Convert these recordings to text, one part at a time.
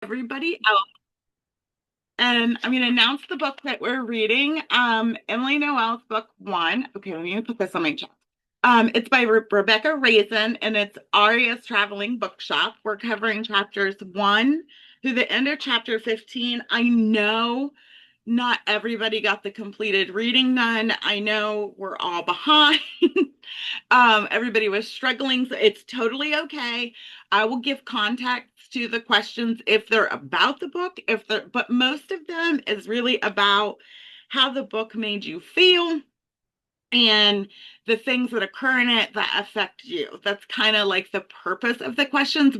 Everybody out. And I'm going to announce the book that we're reading. Emily Noel's book one. Okay, let me put this on my chest. It's by Rebecca Raisin, and it's Aria's Traveling Bookshop. We're covering chapters 1 through the end of chapter 15. I know not everybody got the completed reading done. I know we're all behind. Everybody was struggling, so it's totally okay. I will give context to the questions if they're about the book, if they're, but most of them is really about how the book made you feel and the things that occur in it that affect you. That's kind of like the purpose of the questions.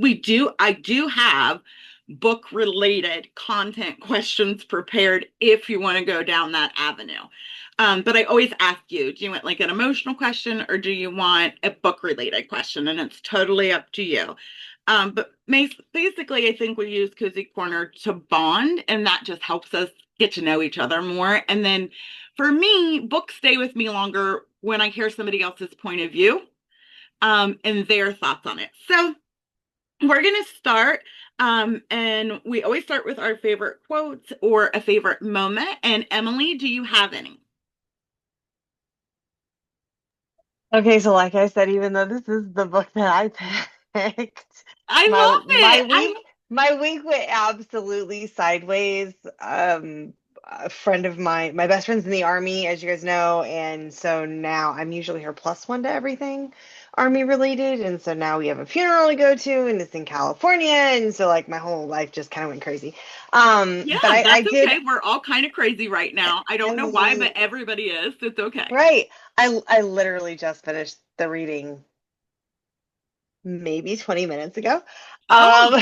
I do have book related content questions prepared if you want to go down that avenue. But I always ask you, do you want like an emotional question or do you want a book related question? And it's totally up to you. But basically, I think we use Cozy Corner to bond, and that just helps us get to know each other more. And then for me, books stay with me longer when I hear somebody else's point of view and their thoughts on it. So we're going to start, and we always start with our favorite quotes or a favorite moment. And Emily, do you have any? Okay, so like I said, even though this is the book that I picked, I my love my it. I week my week went absolutely sideways. A friend of my best friend's in the army, as you guys know, and so now I'm usually her plus one to everything army related, and so now we have a funeral to go to, and it's in California, and so like my whole life just kind of went crazy. Yeah, But I that's did, okay. We're all kind of crazy right now. I don't know why, but I everybody is. It's okay. right. I literally just finished the reading maybe 20 minutes ago. Um, Oh,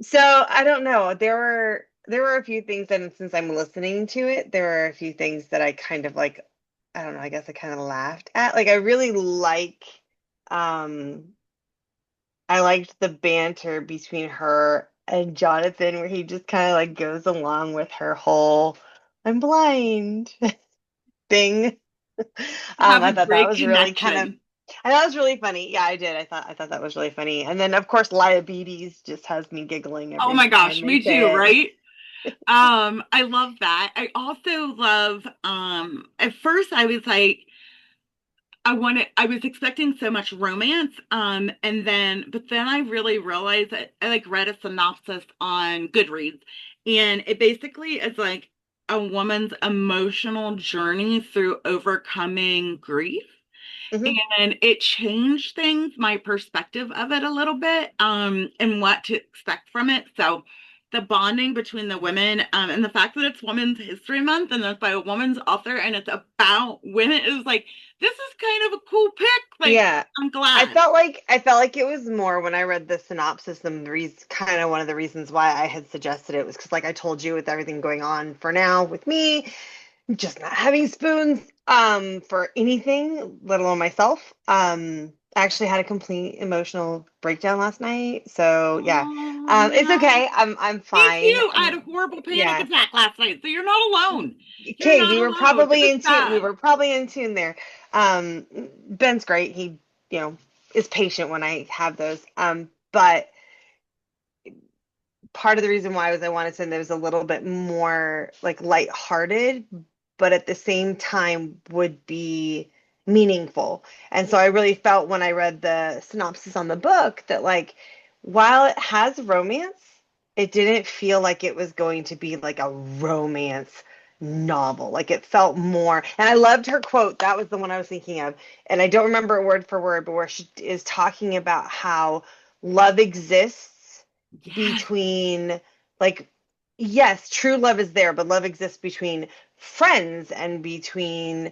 so I don't know. There were a few things, and since I'm listening to it, there were a few things that I kind of like, I don't know, I guess I kind of laughed at. Like um I liked the banter between her and Jonathan where he just kind of like goes along with her whole I'm blind thing. have I a thought that great was really kind of connection. I thought it was really funny. Yeah, I did. I thought that was really funny. And then of course diabetes just has me giggling Oh every my time gosh, they me too, say right? I love that. I also love, at first I was like, I was expecting so much romance. But then I really realized that I like read a synopsis on Goodreads, and it basically is like a woman's emotional journey through overcoming grief. it. And it changed things, my perspective of it a little bit, and what to expect from it. So the bonding between the women, and the fact that it's Women's History Month and it's by a woman's author and it's about women is like, this is kind of a cool pick. Like, Yeah. I'm I glad. felt like I felt like it was more when I read the synopsis, the reason kind of one of the reasons why I had suggested it was because like I told you with everything going on for now with me, just not having spoons for anything, let alone myself. I actually had a complete emotional breakdown last night. So yeah. Oh It's no. okay. I'm Me fine. too. I had a horrible panic Yeah. attack last night. So you're not alone. You're Okay, not alone. It was we bad. were probably in tune there. Um Ben's great. He, you know, is patient when I have those. But part of the reason why was I wanted something that was a little bit more like lighthearted, but at the same time would be meaningful. And so I really felt when I read the synopsis on the book that like while it has romance, it didn't feel like it was going to be like a romance novel. Like it felt more, and I loved her quote. That was the one I was thinking of. And I don't remember it word for word, but where she is talking about how love exists Yes. between like yes, true love is there, but love exists between friends and between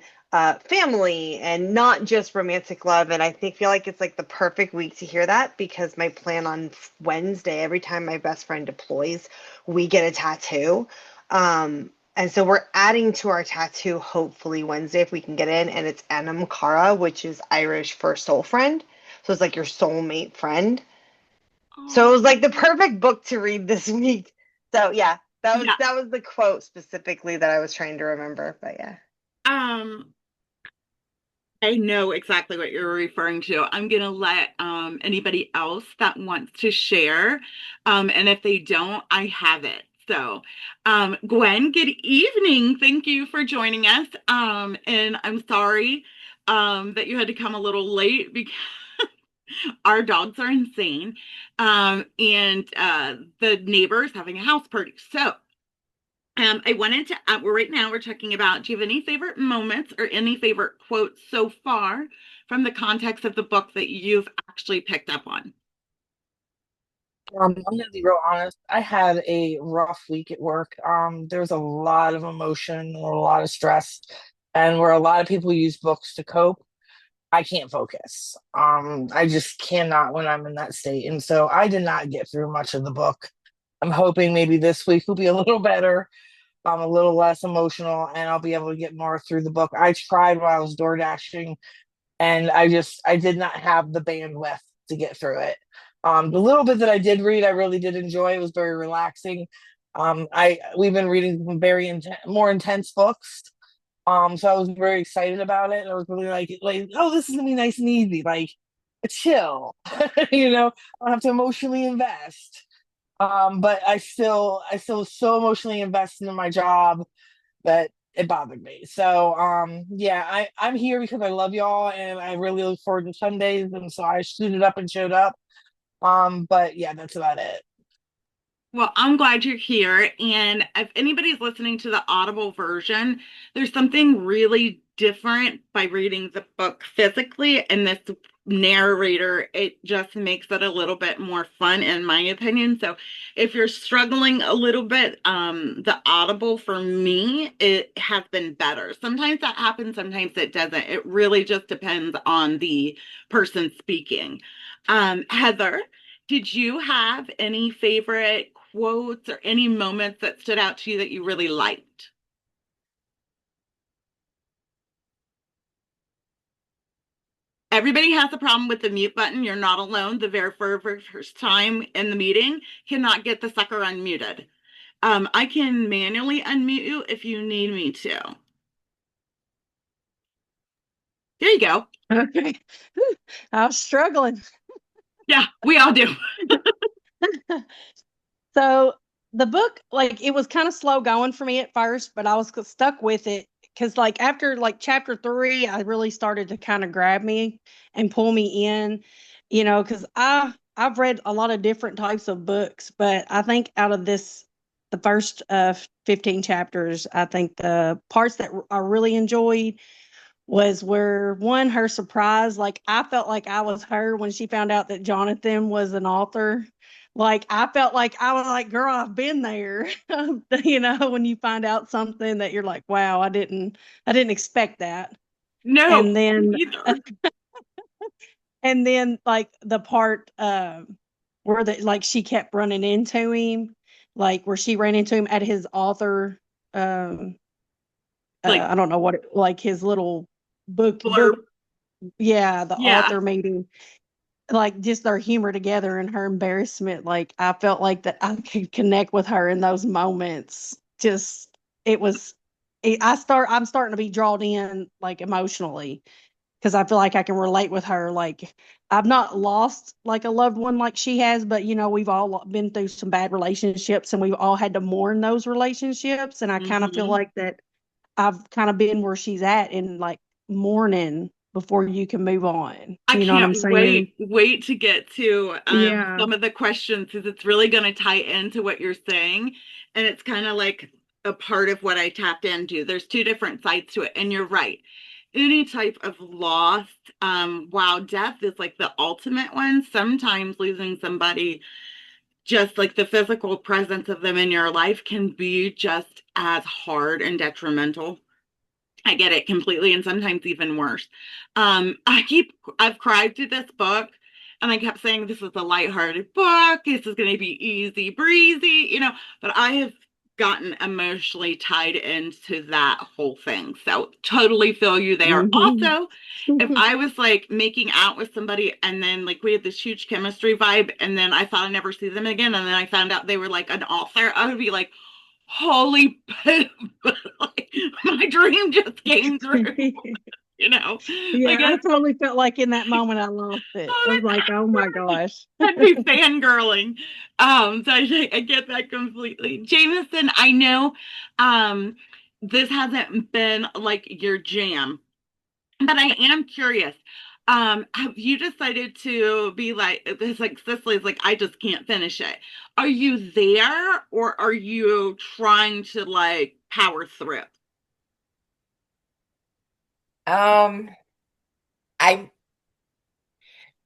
family and not just romantic love. And I think feel like it's like the perfect week to hear that because my plan on Wednesday, every time my best friend deploys, we get a tattoo. And so we're adding to our tattoo hopefully Wednesday if we can get in, and it's Anam Cara, which is Irish for soul friend. So it's like your soulmate friend. So it Oh, was like the perfect book to read this week. So yeah, yeah. that was the quote specifically that I was trying to remember. But yeah. Um, I know exactly what you're referring to. I'm going to let anybody else that wants to share. And if they don't, I have it. So, Gwen, good evening. Thank you for joining us. And I'm sorry that you had to come a little late because our dogs are insane. And the neighbors having a house party. So, I wanted to, right now we're talking about, do you have any favorite moments or any favorite quotes so far from the context of the book that you've actually picked up on? I'm gonna be real honest. I had a rough week at work. There was a lot of emotion, and a lot of stress, and where a lot of people use books to cope, I can't focus. I just cannot when I'm in that state, and so I did not get through much of the book. I'm hoping maybe this week will be a little better, a little less emotional, and I'll be able to get more through the book. I tried while I was door dashing and I did not have the bandwidth to get through it. The little bit that I did read, I really did enjoy. It was very relaxing. I we've been reading some more intense books. So I was very excited about it. I was really like, oh, this is gonna be nice and easy, like a chill. I don't have to emotionally invest. But I still was so emotionally invested in my job that it bothered me. So yeah, I'm here because I love y'all and I really look forward to Sundays, and so I suited up and showed up. But yeah, that's about it. Well, I'm glad you're here. And if anybody's listening to the Audible version, there's something really different by reading the book physically. And this narrator, it just makes it a little bit more fun, in my opinion. So if you're struggling a little bit, the Audible for me, it has been better. Sometimes that happens, sometimes it doesn't. It really just depends on the person speaking. Heather, did you have any favorite quotes or any moments that stood out to you that you really liked? Everybody has a problem with the mute button. You're not alone. The very first time in the meeting cannot get the sucker unmuted. I can manually unmute you if you need me to. There you go. Okay. I was struggling. Yeah, we all do. So the book, like, it was kind of slow going for me at first, but I was stuck with it because, like, after like chapter three, I really started to kind of grab me and pull me in, because I've read a lot of different types of books, but I think out of this, the first 15 chapters, I think the parts that I really enjoyed was where one, her surprise, like I felt like I was her when she found out that Jonathan was an author. Like I felt like I was like, girl, I've been there. When you find out something that you're like, wow, I didn't expect that. No, And then either. like the part where like she kept running into him, like where she ran into him at his author um Like I don't know what like his little book. blurb. Yeah, the Yeah. author meeting, like just their humor together and her embarrassment. Like I felt like that I could connect with her in those moments. Just it was, I'm starting to be drawn in like emotionally because I feel like I can relate with her. Like I've not lost like a loved one like she has, but we've all been through some bad relationships and we've all had to mourn those relationships. And I kind of feel Mhm. like that I've kind of been where she's at in like mourning before you can move on. I You know what can't I'm saying? wait to get to Yeah. some of the questions because it's really going to tie into what you're saying. And it's kind of like a part of what I tapped into. There's two different sides to it. And you're right. Any type of loss, while death is like the ultimate one, sometimes losing somebody, just like the physical presence of them in your life, can be just as hard and detrimental. I get it completely, and sometimes even worse. I've cried through this book, and I kept saying this is a lighthearted book. This is going to be easy breezy, but I have gotten emotionally tied into that whole thing. So totally feel you there. Hmm. Also, if I was like making out with somebody and then like we had this huge chemistry vibe, and then I thought I'd never see them again, and then I found out they were like an author, I would be like, holy poop. Like, my dream just came through. you know, Yeah, like I it's, totally felt like in that moment I lost it. I was oh, like, oh my gosh. I'd be fangirling. So I get that completely. Jameson, I know this hasn't been like your jam, but I am curious. Have you decided to be like this? Like Cicely's like, I just can't finish it. Are you there, or are you trying to like power through? Um, I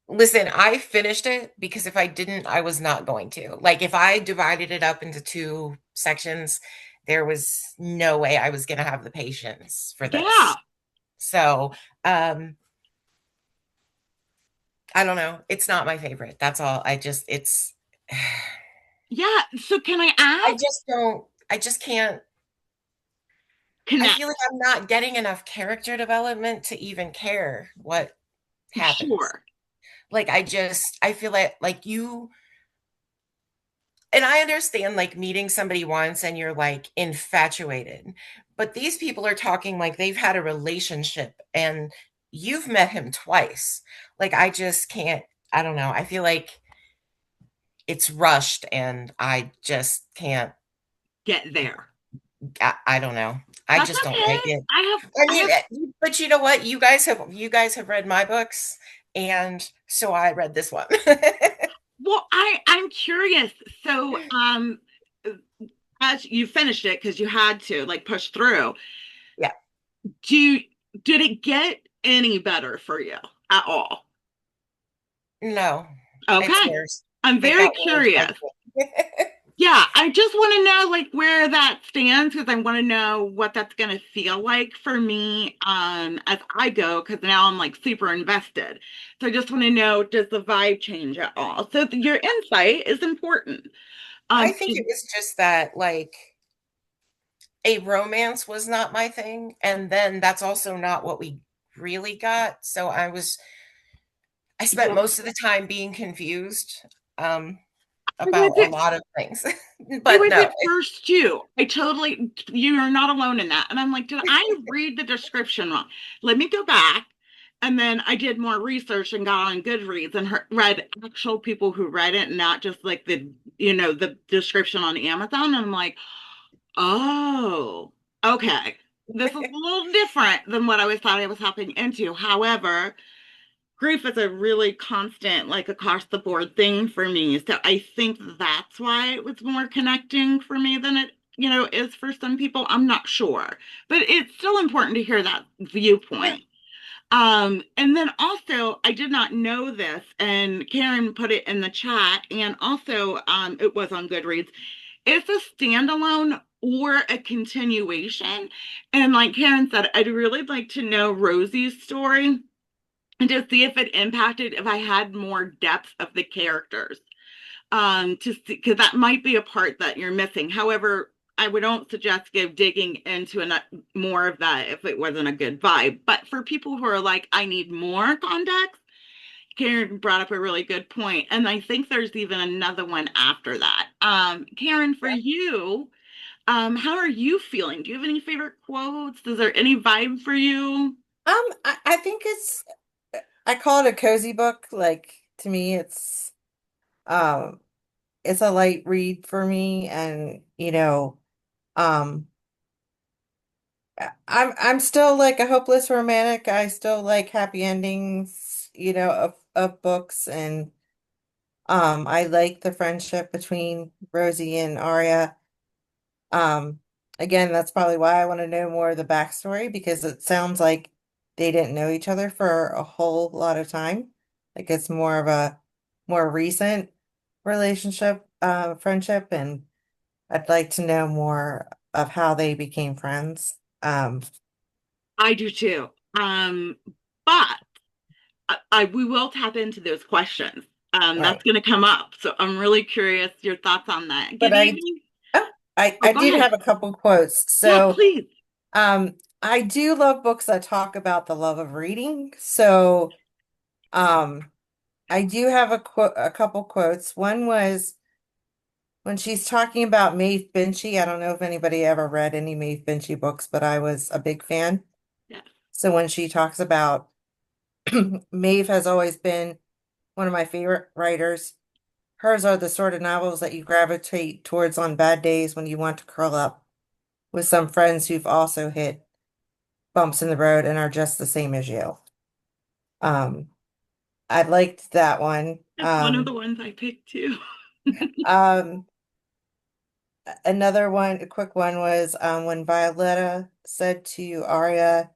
listen, I finished it because if I didn't, I was not going to. Like if I divided it up into two sections, there was no way I was going to have the patience for Yeah, this. So, I don't know. It's not my favorite. That's all. It's yeah. So can I I ask? just don't, I just can't. I Connect. feel like I'm not getting enough character development to even care what happens. Sure. Like I feel like you, and I understand like meeting somebody once and you're like infatuated, but these people are talking like they've had a relationship and you've met him twice. Like I just can't, I don't know. I feel like it's rushed and I just can't, Get there. I don't know. I That's just don't okay. like it. I have I I mean, have but you know what? You guys have read my books, and so I read this one. well, I'm curious. So as you finished it because you had to like push through, Yeah, do did it get any better for you at all? no, it's Okay. worse. I'm It very got worse, I curious. think. Yeah, I just want to know like where that stands because I want to know what that's going to feel like for me as I go because now I'm like super invested. So I just want to know, does the vibe change at all? So your insight is important. I think it Did, was just that, like, a romance was not my thing, and then that's also not what we really got. So I spent yeah. most of the time being confused um, I was about a it lot of things. I But was no, at first too. I totally, you are not alone in that. And I'm like, did I read the description wrong? Let me go back. And then I did more research and got on Goodreads and read actual people who read it, not just like the description on Amazon. And I'm like, oh, okay. This is a little different than what I was thought I was hopping into. However, grief is a really constant, like across the board thing for me. So I think that's why it was more connecting for me than it is for some people. I'm not sure, but it's still important to hear that yeah, viewpoint. And then also, I did not know this, and Karen put it in the chat, and also, it was on Goodreads. It's a standalone or a continuation. And like Karen said, I'd really like to know Rosie's story and to see if it impacted if I had more depth of the characters. To see because that might be a part that you're missing. However, I would don't suggest digging into more of that if it wasn't a good vibe. But for people who are like, I need more context, Karen brought up a really good point, and I think there's even another one after that. Karen, for yeah. you, how are you feeling? Do you have any favorite quotes? Is there any vibe for you? I think I call it a cozy book. Like to me, um, it's a light read for me, and um, I'm still like a hopeless romantic. I still like happy endings, of books, and I like the friendship between Rosie and Aria. Um, Again, that's probably why I want to know more of the backstory because it sounds like they didn't know each other for a whole lot of time. Like it's more of a more recent relationship, friendship, and I'd like to know more of how they became friends. I do too. But we will tap into those questions. That's Right. going to come up. So I'm really curious your thoughts on that. But Good evening. oh, Oh, I go did ahead. have a couple quotes. Yeah, So, please. I do love books that talk about the love of reading. So, um, I do have a couple quotes. One was when she's talking about Maeve Binchy. I don't know if anybody ever read any Maeve Binchy books, but I was a big fan. Yes. So when she talks about Maeve has always been one of my favorite writers. Hers are the sort of novels that you gravitate towards on bad days when you want to curl up with some friends who've also hit bumps in the road and are just the same as you. Um, I liked that one. It's one of the ones I picked too. Um, Another one, a quick one was when Violetta said to Aria,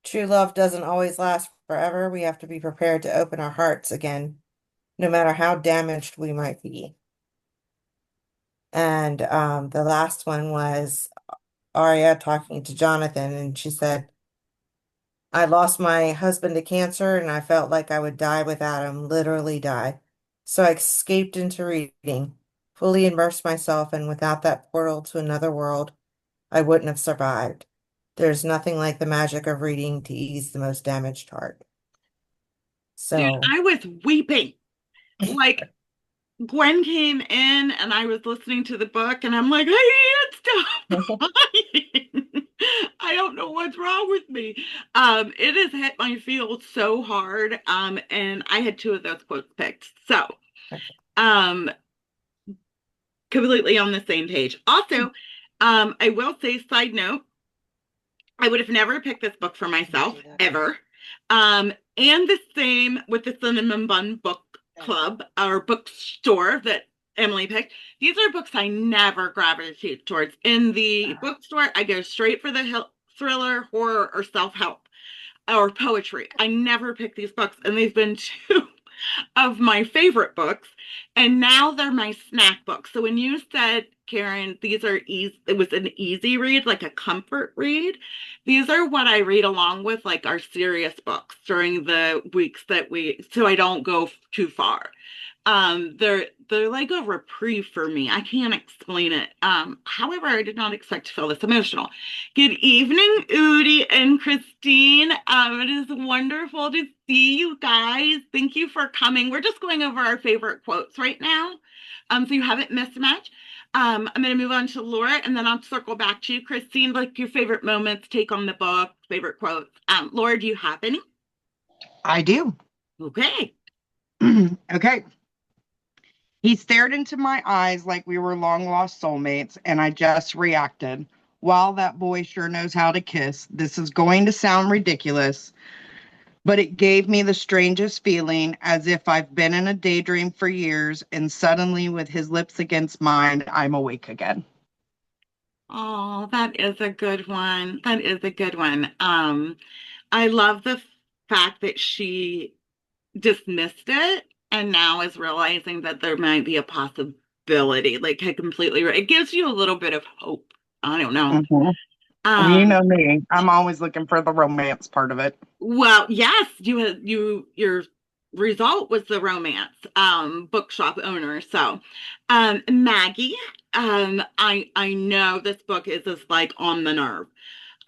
"True love doesn't always last forever. We have to be prepared to open our hearts again, no matter how damaged we might be." And the last one was Aria talking to Jonathan, and she said, "I lost my husband to cancer, and I felt like I would die without him, literally die. So I escaped into reading, fully immersed myself, and without that portal to another world, I wouldn't have survived. There's nothing like the magic of reading to ease the most damaged heart." Dude, So, I was weeping. Like Gwen came in and I was listening to the book and I'm like, I can't stop crying. I don't know what's wrong with me. It has hit my feels so hard. And I had two of those quotes picked. So, um, completely on the same page. Also, I will say, side note, I would have never picked this book for myself ever. And the same with the Cinnamon Bun Book Club or bookstore that Emily picked. These are books I never gravitate towards. In the bookstore, I go straight for the thriller, horror, or self-help or poetry. I never pick these books, and they've been two of my favorite books, and now they're my snack books. So when you said, Karen, these are easy, it was an easy read, like a comfort read. These are what I read along with like our serious books during the weeks that so I don't go too far. They're like a reprieve for me. I can't explain it. However, I did not expect to feel this emotional. Good evening, Udi and Christine. It is wonderful to see you guys. Thank you for coming. We're just going over our favorite quotes right now. So you haven't missed much. I'm going to move on to Laura and then I'll circle back to you, Christine, like your favorite moments, take on the book, favorite quotes. Laura, do you have any? I do. Okay. Okay. He stared into my eyes like we were long lost soulmates, and I just reacted. Wow, that boy sure knows how to kiss. This is going to sound ridiculous, but it gave me the strangest feeling, as if I've been in a daydream for years, and suddenly, with his lips against mine, I'm awake again. Oh, that is a good one. That is a good one. I love the fact that she dismissed it and now is realizing that there might be a possibility. Like I completely, it gives you a little bit of hope. I don't know. Mhm. You Um, know me. I'm always looking for the romance part of it. well, yes, your result was the romance bookshop owner. So, Maggie, I know this book is just like on the nerve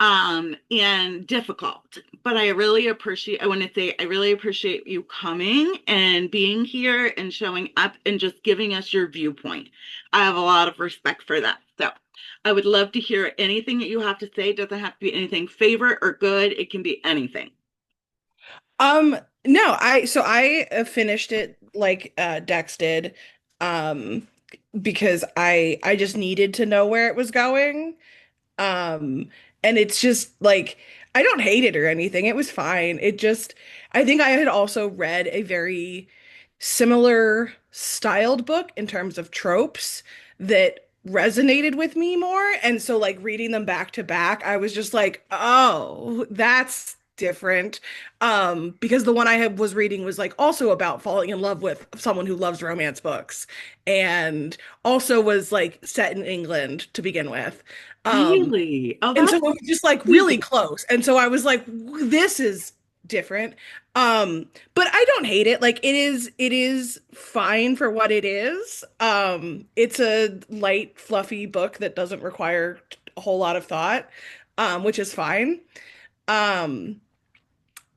and difficult, but I want to say I really appreciate you coming and being here and showing up and just giving us your viewpoint. I have a lot of respect for that. So I would love to hear anything that you have to say. It doesn't have to be anything favorite or good. It can be anything. Um, no, I finished it like Dex did, um, because I just needed to know where it was going. Um, and it's just like I don't hate it or anything. It was fine. It just I think I had also read a very similar styled book in terms of tropes that resonated with me more. And so like reading them back to back, I was just like, "Oh, that's different." Because the one was reading was like also about falling in love with someone who loves romance books and also was like set in England to begin with. Um, Really? Oh, and so that's it was just like really easy. close. And so I was like, this is different. But I don't hate it. Like it is fine for what it is. It's a light, fluffy book that doesn't require a whole lot of thought, which is fine. Um,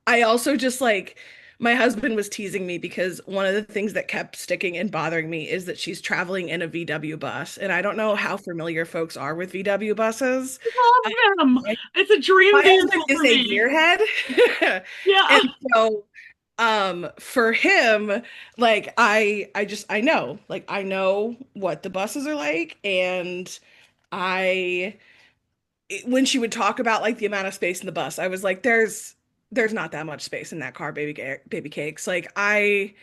I also just like my husband was teasing me because one of the things that kept sticking and bothering me is that she's traveling in a VW bus. And I don't know how familiar folks are with VW buses. Love them. My, It's a dream my husband vehicle is for a me. gearhead. Yeah. And so for him, like I know, like I know what the buses are like, and I when she would talk about like the amount of space in the bus, I was like, there's not that much space in that car, baby cakes. Like I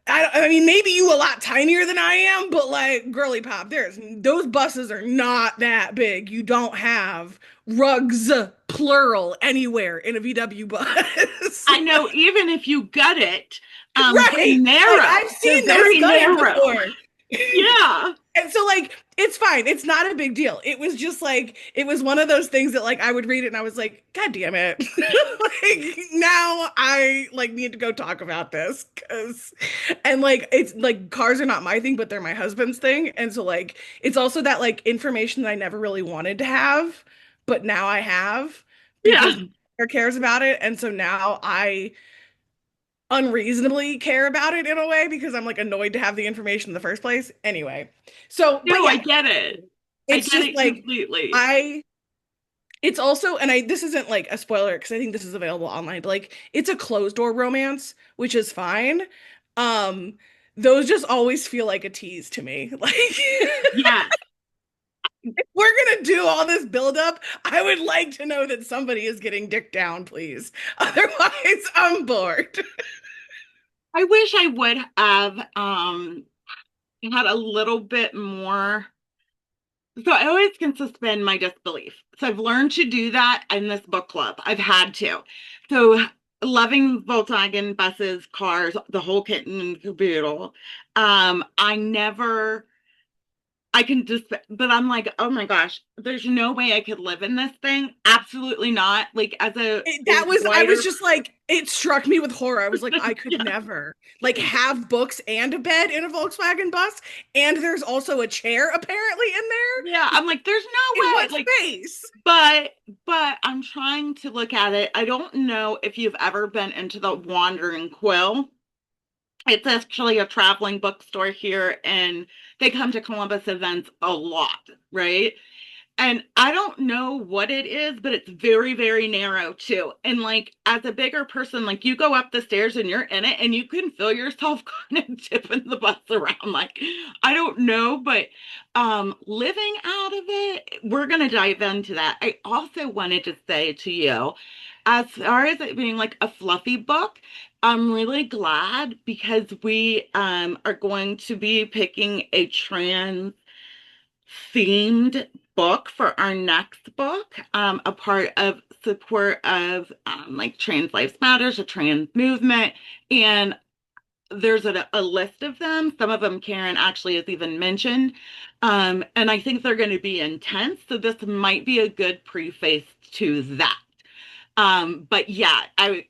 mean, maybe you a lot tinier than I am, but like girly pop, there's those buses are not that big. You don't have rugs plural anywhere in a VW bus. I know even if you gut it, they're Right. Like narrow. I've They're seen those very gutted narrow. before. Yeah. And so like it's fine. It's not a big deal. It was just like it was one of those things that like I would read it and I was like, God damn it. Like now I like need to go talk about this because and like it's like cars are not my thing, but they're my husband's thing. And so like it's also that like information that I never really wanted to have, but now I have because Yeah. he cares about it. And so now I unreasonably care about it in a way because I'm like annoyed to have the information in the first place. Anyway, so but No, I yeah, get it. I it's get just it like completely. I it's also and I this isn't like a spoiler because I think this is available online, but like it's a closed door romance, which is fine. Um those just always feel like a tease to me. Like Yes. if we're gonna do all this buildup, I would like to know that somebody is getting dick down, please. Otherwise, I'm bored. I wish I would have had a little bit more. So I always can suspend my disbelief. So I've learned to do that in this book club. I've had to. So loving Volkswagen buses, cars, the whole kitten and caboodle. I never I can just, but I'm like, oh my gosh, there's no way I could live in this thing. Absolutely not. Like as a That was I was writer, just like it struck me with horror. I was like I could yeah, never like have books and a bed in a Volkswagen bus and there's also a chair apparently in yeah. there. I'm like, there's In no way. what Like, space? but I'm trying to look at it. I don't know if you've ever been into the Wandering Quill. It's actually a traveling bookstore here, and they come to Columbus events a lot, right? And I don't know what it is, but it's very, very narrow too. And like as a bigger person, like you go up the stairs and you're in it and you can feel yourself kind of tipping the bus around. Like, I don't know, but living out of it, we're gonna dive into that. I also wanted to say to you, as far as it being like a fluffy book, I'm really glad because we are going to be picking a trans themed book for our next book, a part of support of like Trans Lives Matters, a trans movement, and there's a list of them. Some of them Karen actually has even mentioned, and I think they're going to be intense. So this might be a good preface to that. But yeah, I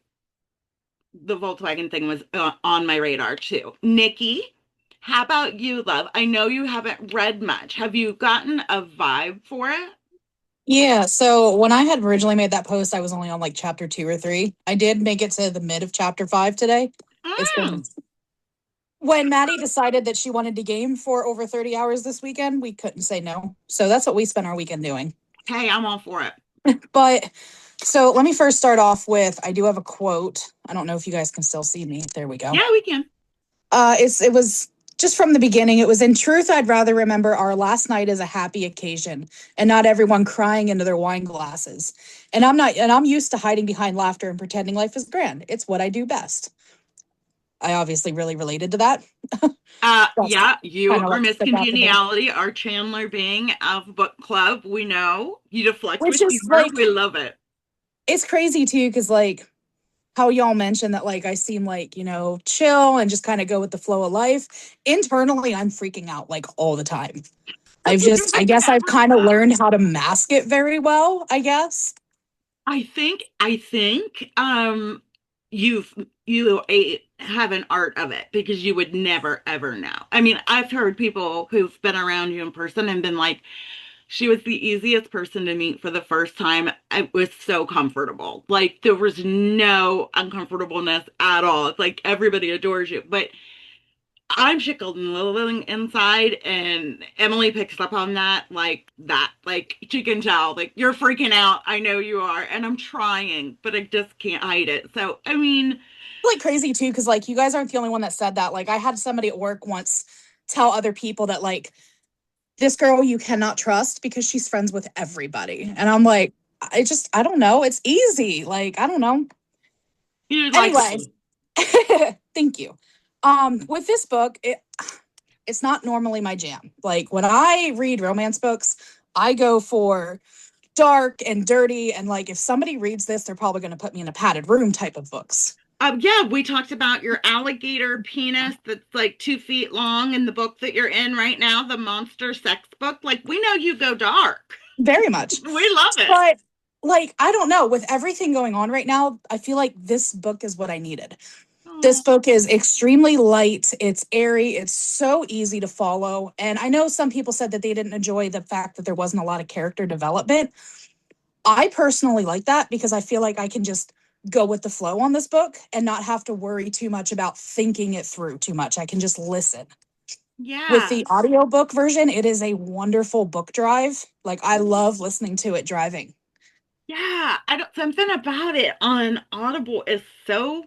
the Volkswagen thing was on my radar too. Nikki, how about you, love? I know you haven't read much. Have you gotten a vibe for it? Yeah, so when I had originally made that post, I was only on like chapter 2 or 3. I did make it to the mid of chapter 5 today. It's Oh, been when Maddie decided that she wanted to game for over 30 hours this weekend, we couldn't say no. So that's what we spent our weekend doing. hey, I'm all for it. But so let me first start off with I do have a quote. I don't know if you guys can still see me. There we go. Yeah, we can. It was just from the beginning. It was in truth, I'd rather remember our last night as a happy occasion and not everyone crying into their wine glasses. And I'm used to hiding behind laughter and pretending life is grand. It's what I do best. I obviously really related to that. That's Yeah, you kind of are like Miss stuck out to me. Congeniality, our Chandler Bing of book club. We know you deflect Which with is humor. like, We love it. it's crazy too, because like how y'all mentioned that like I seem like, chill and just kind of go with the flow of life. Internally, I'm freaking out like all the time. I guess I've kind of learned how to mask it very well, I guess. I think you've have an art of it because you would never ever know. I mean, I've heard people who've been around you in person and been like, She was the easiest person to meet for the first time. It was so comfortable. Like there was no uncomfortableness at all. It's like everybody adores you. But I'm shackled and living inside, and Emily picks up on that like that. Like she can tell, like you're freaking out. I know you are, and I'm trying, but I just can't hide it. So I mean, Like crazy too, because like you guys aren't the only one that said that. Like I had somebody at work once tell other people that like this girl you cannot trust because she's friends with everybody. And I'm like, I don't know. It's easy. Like, I don't know. you're like, Anyway, thank you. With this book, it's not normally my jam. Like when I read romance books, I go for dark and dirty. And like if somebody reads this, they're probably gonna put me in a padded room type of books. yeah, we talked about your alligator penis that's like 2 feet long in the book that you're in right now, the monster sex book. Like, we know you go dark. Very much. We love it. But like, I don't know, with everything going on right now, I feel like this book is what I needed. This book is extremely light. It's airy. It's so easy to follow. And I know some people said that they didn't enjoy the fact that there wasn't a lot of character development. I personally like that because I feel like I can just go with the flow on this book and not have to worry too much about thinking it through too much. I can just listen. Yeah. With the audiobook version, it is a wonderful book drive. Like I love listening to it driving. Yeah. Something about it on Audible is so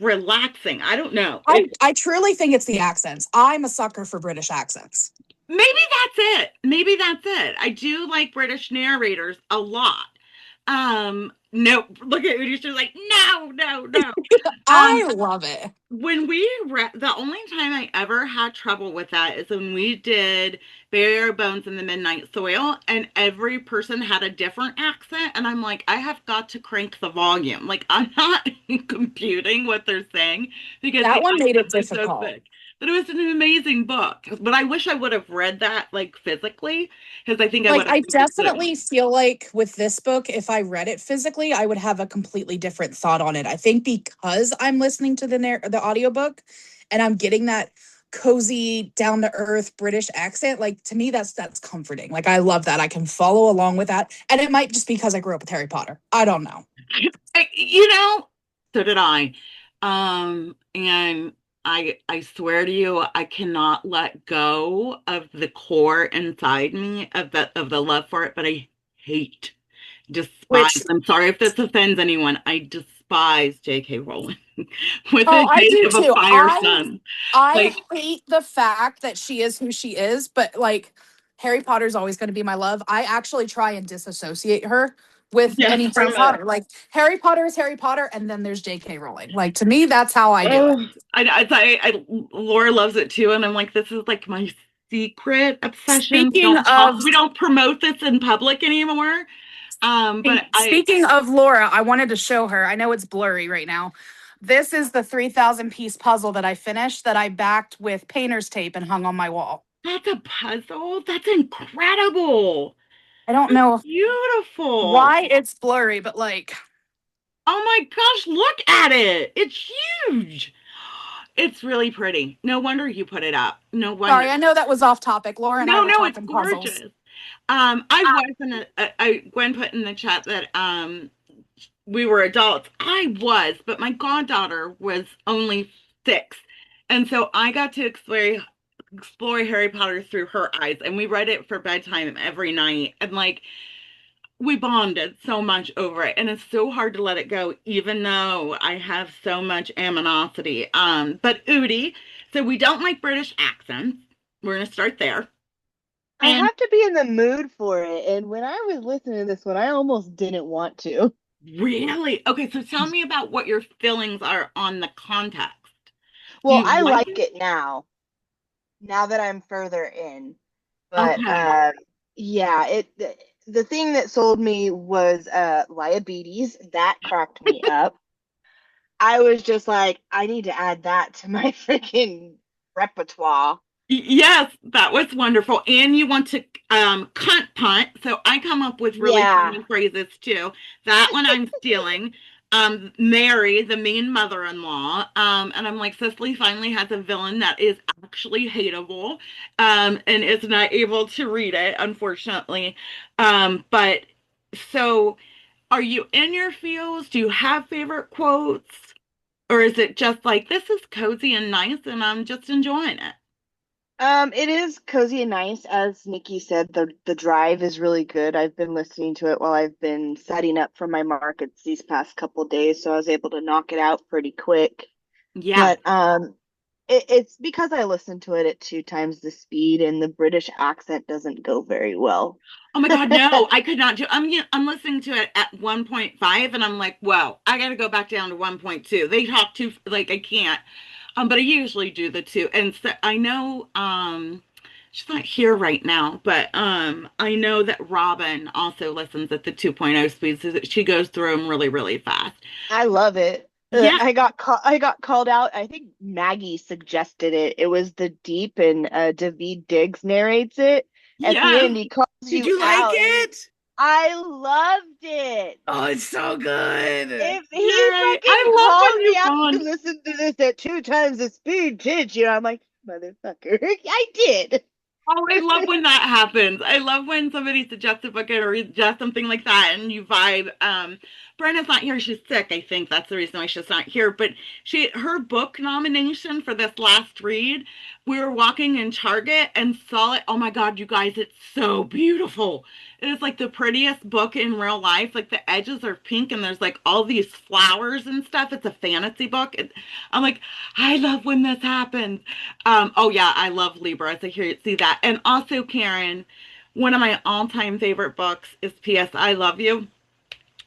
relaxing. I don't know. I truly think it's the accents. I'm a sucker for British accents. Maybe that's it. Maybe that's it. I do like British narrators a lot. No, look at Udi. She's like, no, no, no. I love it. When we read, the only time I ever had trouble with that is when we did Bury Our Bones in the Midnight Soil, and every person had a different accent, and I'm like, I have got to crank the volume. Like, I'm not computing what they're saying because That the one made it accents are so difficult. thick. But it was an amazing book. But I wish I would have read that like physically, because I think I would Like have I understood. definitely feel like with this book, if I read it physically, I would have a completely different thought on it. I think because I'm listening to the audiobook and I'm getting that cozy, down to earth British accent, like to me that's comforting. Like I love that. I can follow along with that. And it might just be because I grew up with Harry Potter. I don't know. You know, so did I. And I swear to you, I cannot let go of the core inside me of the love for it, but I hate, despise. Which I'm sorry if this offends anyone. I despise J.K. Rowling with oh, a I hate do of a too. fire sun. I Like, hate the fact that she is who she is, but like Harry Potter's always going to be my love. I actually try and disassociate her with yes, any Harry from it. Potter. Like Harry Potter is Harry Potter, and then there's J.K. Rowling. Like to me, that's how I do it. Oh, Laura loves it too, and I'm like, this is like my secret obsession. Speaking of We don't promote this in public anymore. But speaking of Laura, I wanted to show her. I know it's blurry right now. This is the 3,000 piece puzzle that I finished that I backed with painter's tape and hung on my wall. that's a puzzle. That's incredible. I don't know Beautiful. why it's blurry, but like Oh my gosh, look at it. It's huge. It's really pretty. No wonder you put it up. No wonder. sorry, I know that was off topic. Laura and I were No, it's talking puzzles. gorgeous. Gwen put in the chat that we were adults. I was, but my goddaughter was only 6. And so I got to explore Harry Potter through her eyes, and we read it for bedtime every night. And like we bonded so much over it, and it's so hard to let it go, even though I have so much animosity. But Udi, so we don't like British accents. We're gonna start there. I And have to be in the mood for it. And when I was listening to this one, I almost didn't want to. really, okay, so tell me about what your feelings are on the context. Do Well, you I like like it? it now that I'm further in. But Okay. yeah, the thing that sold me was diabetes. That cracked me up. I was just like, I need to add that to my freaking repertoire. Yes, that was wonderful. And you want to cunt punt. So I come up with really Yeah. funny phrases too. That one I'm stealing. Mary, the mean mother-in-law. And I'm like, Cicely finally has a villain that is actually hateable, and is not able to read it, unfortunately. But so are you in your feels? Do you have favorite quotes? Or is it just like, this is cozy and nice and I'm just enjoying it? It is cozy and nice. As Nikki said, the drive is really good. I've been listening to it while I've been setting up for my markets these past couple days, so I was able to knock it out pretty quick. Yeah. But it's because I listened to it at 2 times the speed, and the British accent doesn't go very well. Oh my God, no, I could not do. I'm listening to it at 1.5 and I'm like, whoa, I got to go back down to 1.2. They talk too like I can't. But I usually do the two. And so I know she's not here right now, but I know that Robin also listens at the 2.0 speed, so that she goes through them really, really fast. I love it. Yeah, I got called out. I think Maggie suggested it. It was the Deep, and David Diggs narrates it. At the yeah. end, he calls Did you you like out, and it? I loved it. Oh, it's so good. If You're he right. fucking I love called when me you out to bond. listen to this at 2 times the speed, did you? I'm like, motherfucker, I did. Oh, I love when that happens. I love when somebody suggests a book or suggests something like that and you vibe. Brenna's not here. She's sick. I think that's the reason why she's not here. But her book nomination for this last read, we were walking in Target and saw it. Oh my God, you guys, it's so beautiful. It is like the prettiest book in real life. Like the edges are pink and there's like all these flowers and stuff. It's a fantasy book. I'm like, I love when this happens. Oh yeah, I love Libra. So here, see that. And also, Karen, one of my all-time favorite books is P.S. I Love You.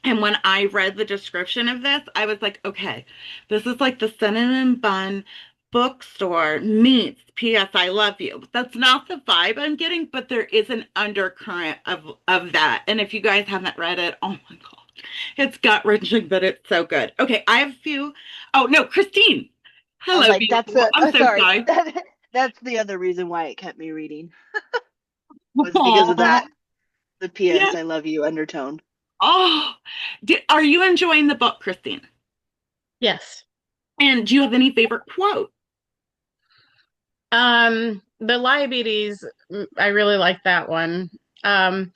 And when I read the description of this, I was like, okay, this is like the Cinnamon Bun bookstore meets P.S. I Love You. That's not the vibe I'm getting, but there is an undercurrent of that. And if you guys haven't read it, oh my God, it's gut-wrenching, but it's so good. Okay, I have a few. Oh no, Christine. I was Hello, like, beautiful. I'm so sorry. sorry. That's the other reason why it kept me reading, was because of Aw, that. The P.S. yeah. I love you undertone. Oh, are you enjoying the book, Christine? Yes. And do you have any favorite quote? The Diabetes, I really like that one. Um,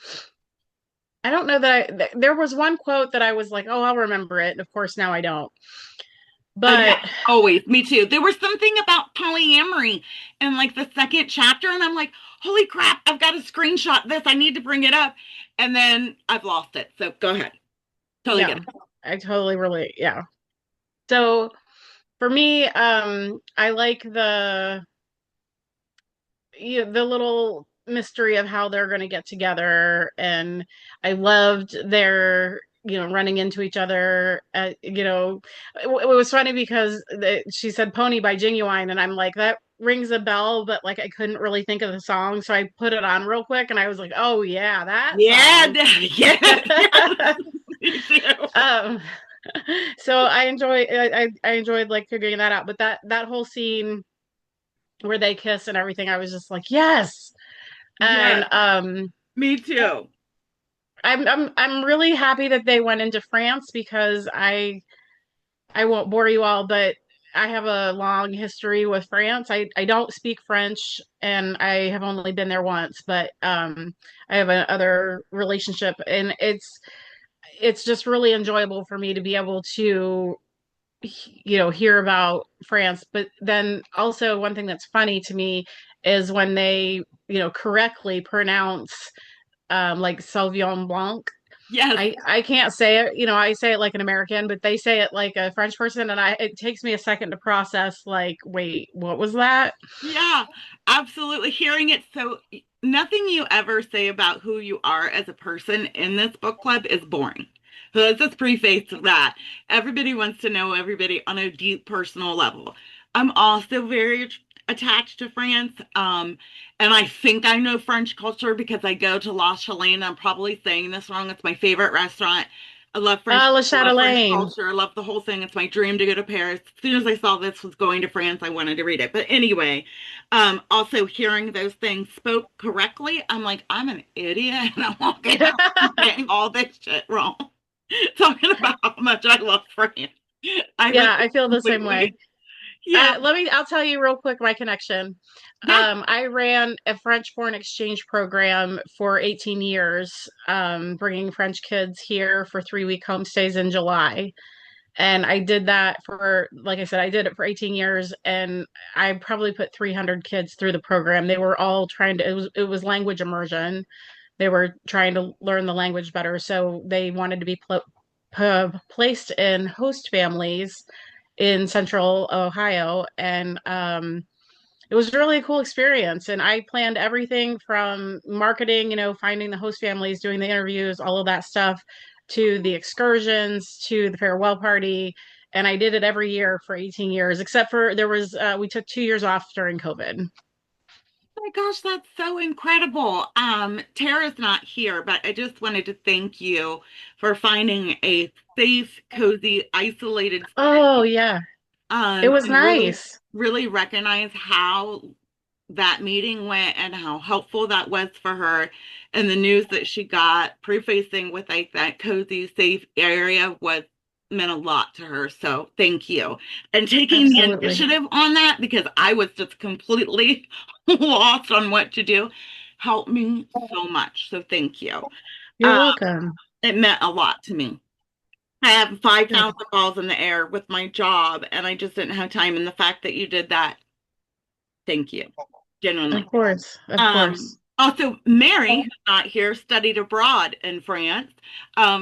I don't know that there was one quote that I was like, oh, I'll remember it. And of course, now I don't. Yeah, But always. Me too. There was something about polyamory in like the second chapter, and I'm like, holy crap, I've got to screenshot this. I need to bring it up. And then I've lost it. So go ahead. Totally yeah, get it. I totally relate. Yeah. So for me, I like the little mystery of how they're going to get together, and I loved their running into each other. It was funny because she said "Pony" by Genuine, and I'm like, that rings a bell, but like I couldn't really think of the song, so I put it on real quick, and I was like, oh yeah, that Yeah, song. yeah, me too. um so I enjoyed like figuring that out, but that whole scene where they kiss and everything, I was just like, yes. And Yes, me too. I'm really happy that they went into France, because I won't bore you all, but I have a long history with France. I don't speak French, and I have only been there once, but I have another relationship, and it's just really enjoyable for me to be able to hear about France. But then also, one thing that's funny to me is when they correctly pronounce like Sauvignon Blanc. Yes. I can't say it, I say it like an American, but they say it like a French person, and it takes me a second to process, like, wait, what was that? Yeah, absolutely. Hearing it, so nothing you ever say about who you are as a person in this book club is boring. So let's just preface that. Everybody wants to know everybody on a deep personal level. I'm also very attached to France. And I think I know French culture because I go to La Chalene. I'm probably saying this wrong. It's my favorite restaurant. I love French. Le Love French Chatelaine. culture. I love the whole thing. It's my dream to go to Paris. As soon as I saw this was going to France, I wanted to read it. But anyway, also hearing those things spoke correctly, I'm like, I'm an idiot and I'm walking out and saying all this shit wrong. talking about how much I love France. I Yeah, relate I feel the same way. completely. Yeah. I'll tell you real quick my connection. Yeah. I ran a French foreign exchange program for 18 years, bringing French kids here for 3-week homestays in July. And I did that for, like I said, I did it for 18 years, and I probably put 300 kids through the program. They were all trying to, it was language immersion. They were trying to learn the language better, so they wanted to be placed in host families in central Ohio. And it was really a cool experience. And I planned everything from marketing, finding the host families, doing the interviews, all of that stuff, to the excursions, to the farewell party. And I did it every year for 18 years, except for we took 2 years off during COVID. Oh my gosh, that's so incredible. Tara's not here, but I just wanted to thank you for finding a safe, cozy, isolated Oh, yeah. It was and really, nice. really recognize how that meeting went and how helpful that was for her. And the news that she got prefacing with like that cozy, safe area was meant a lot to her. So thank you. And taking the Absolutely. initiative on that because I was just completely lost on what to do helped me so much. So thank you. You're Uh, welcome. it meant a lot to me. I have 5,000 Good. balls in the air with my job, and I just didn't have time. And the fact that you did that, thank you, Of genuinely. course. Of course. Also, Mary, who's not here, studied abroad in France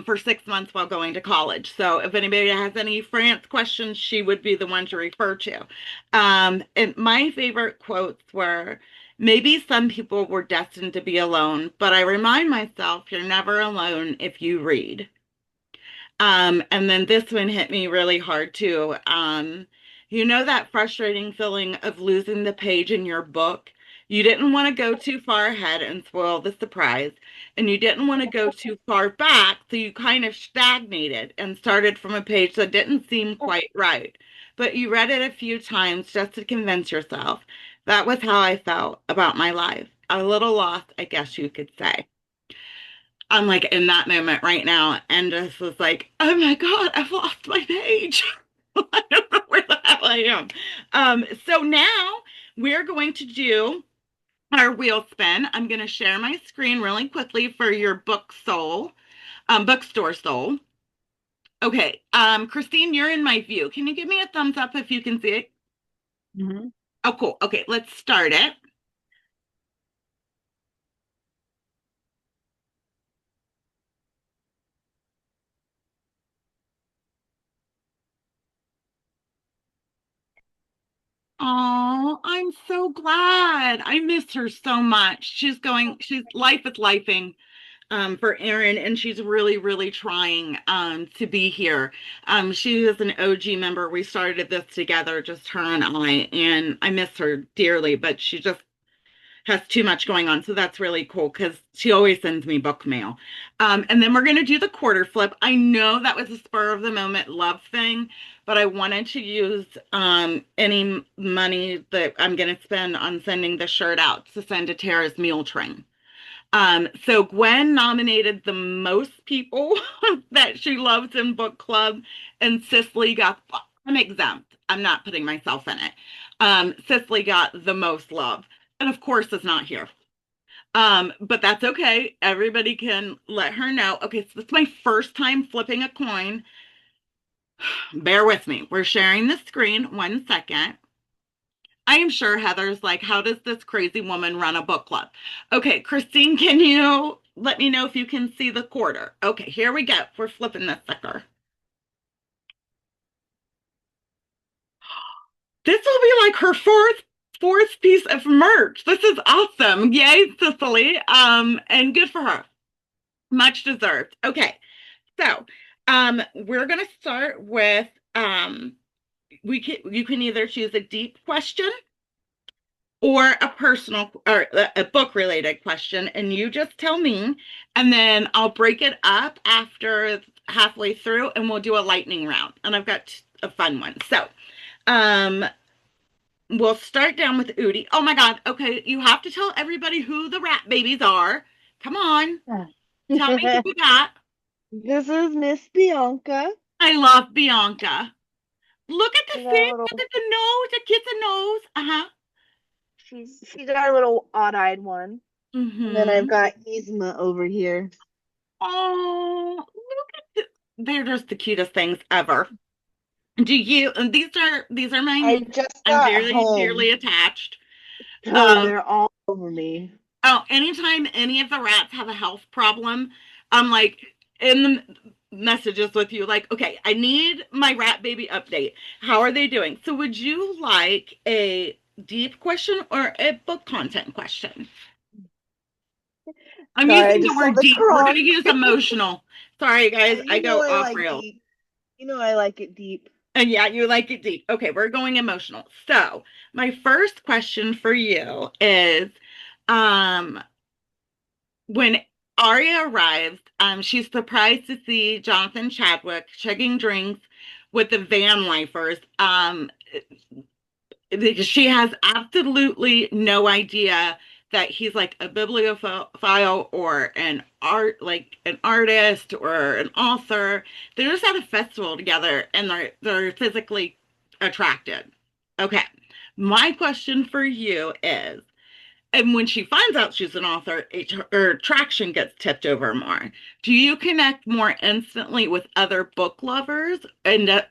for 6 months while going to college. So if anybody has any France questions, she would be the one to refer to. And my favorite quotes were, maybe some people were destined to be alone, but I remind myself you're never alone if you read. And then this one hit me really hard too. You know that frustrating feeling of losing the page in your book? You didn't want to go too far ahead and spoil the surprise, and you didn't want to go too far back, so you kind of stagnated and started from a page that didn't seem quite right. But you read it a few times just to convince yourself. That was how I felt about my life. A little lost, I guess you could say. I'm like in that moment right now and just was like, oh my God, I've lost my page. I don't know where the hell I am. So now we're going to do our wheel spin. I'm going to share my screen really quickly for your bookstore soul. Okay, Christine, you're in my view. Can you give me a thumbs up if you can see it? Mhm. Oh, cool. Okay, let's start it. Oh, I'm so glad. I miss her so much. She's life is lifing for Erin, and she's really, really trying to be here. She is an OG member. We started this together, just her and I miss her dearly, but she just has too much going on. So that's really cool because she always sends me book mail. And then we're going to do the quarter flip. I know that was a spur of the moment love thing, but I wanted to use any money that I'm going to spend on sending the shirt out to send to Tara's Meal Train. So Gwen nominated the most people that she loves in book club, and Cicely got, I'm exempt. I'm not putting myself in it. Cicely got the most love, and of course is not here. But that's okay. Everybody can let her know. Okay, so this is my first time flipping a coin. Bear with me. We're sharing the screen. 1 second. I am sure Heather's like, how does this crazy woman run a book club? Okay, Christine, can you let me know if you can see the quarter? Okay, here we go. We're flipping this sucker. This will be like her fourth piece of merch. This is awesome. Yay, Cicely. And good for her. Much deserved. Okay, so we're gonna start with you can either choose a deep question or a personal or a book related question, and you just tell me, and then I'll break it up after halfway through and we'll do a lightning round, and I've got a fun one. So um we'll start down with Udi. Oh my God. Okay, you have to tell everybody who the rat babies are. Come on, tell me who you got. This is Miss Bianca. I love Bianca. Look at the She's our face, look little at the nose, the kid's nose. Uh-huh. she's our little odd-eyed one. And then I've Mm-hmm. got Yzma over here. Oh, look at they're just the cutest things ever. Do you, and these are my I nieces. just I'm got very dearly home, attached. so Um, they're all over me. oh, anytime any of the rats have a health problem, I'm like in the messages with you, like, okay, I need my rat baby update. How are they doing? So would you like a deep question or a book content question? I'm Sorry, I using the just saw word the deep. We're going to crunk. use emotional. Sorry, guys, I You know go I off like rails. deep. You know I like it deep. And yeah, you like it deep. Okay, we're going emotional. So, my first question for you is um when Aria arrives, she's surprised to see Jonathan Chadwick chugging drinks with the van lifers. Because she has absolutely no idea that he's like a bibliophile or an artist or an author. They're just at a festival together and they're physically attracted. Okay. My question for you is, and when she finds out she's an author, her attraction gets tipped over more. Do you connect more instantly with other book lovers,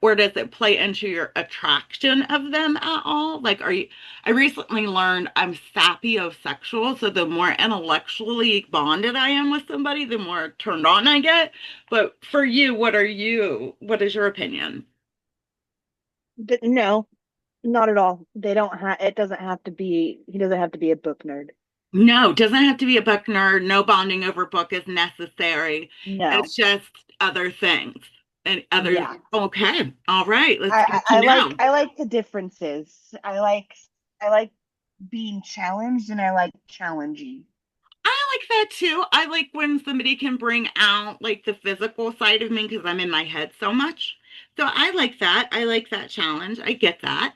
or does it play into your attraction of them at all? Like, are you? I recently learned I'm sapiosexual, so the more intellectually bonded I am with somebody, the more turned on I get. But for you, what are you? What is your opinion? But no, not at all. They don't have. It doesn't have to be. He doesn't have to be a book nerd. No, doesn't have to be a book nerd. No bonding over book is necessary. No. It's just other things and other. Yeah. Okay, all right. Let's I, get I to I like know. I like the differences. I like being challenged and I like challenging. I like that too. I like when somebody can bring out like the physical side of me because I'm in my head so much. So I like that. I like that challenge. I get that.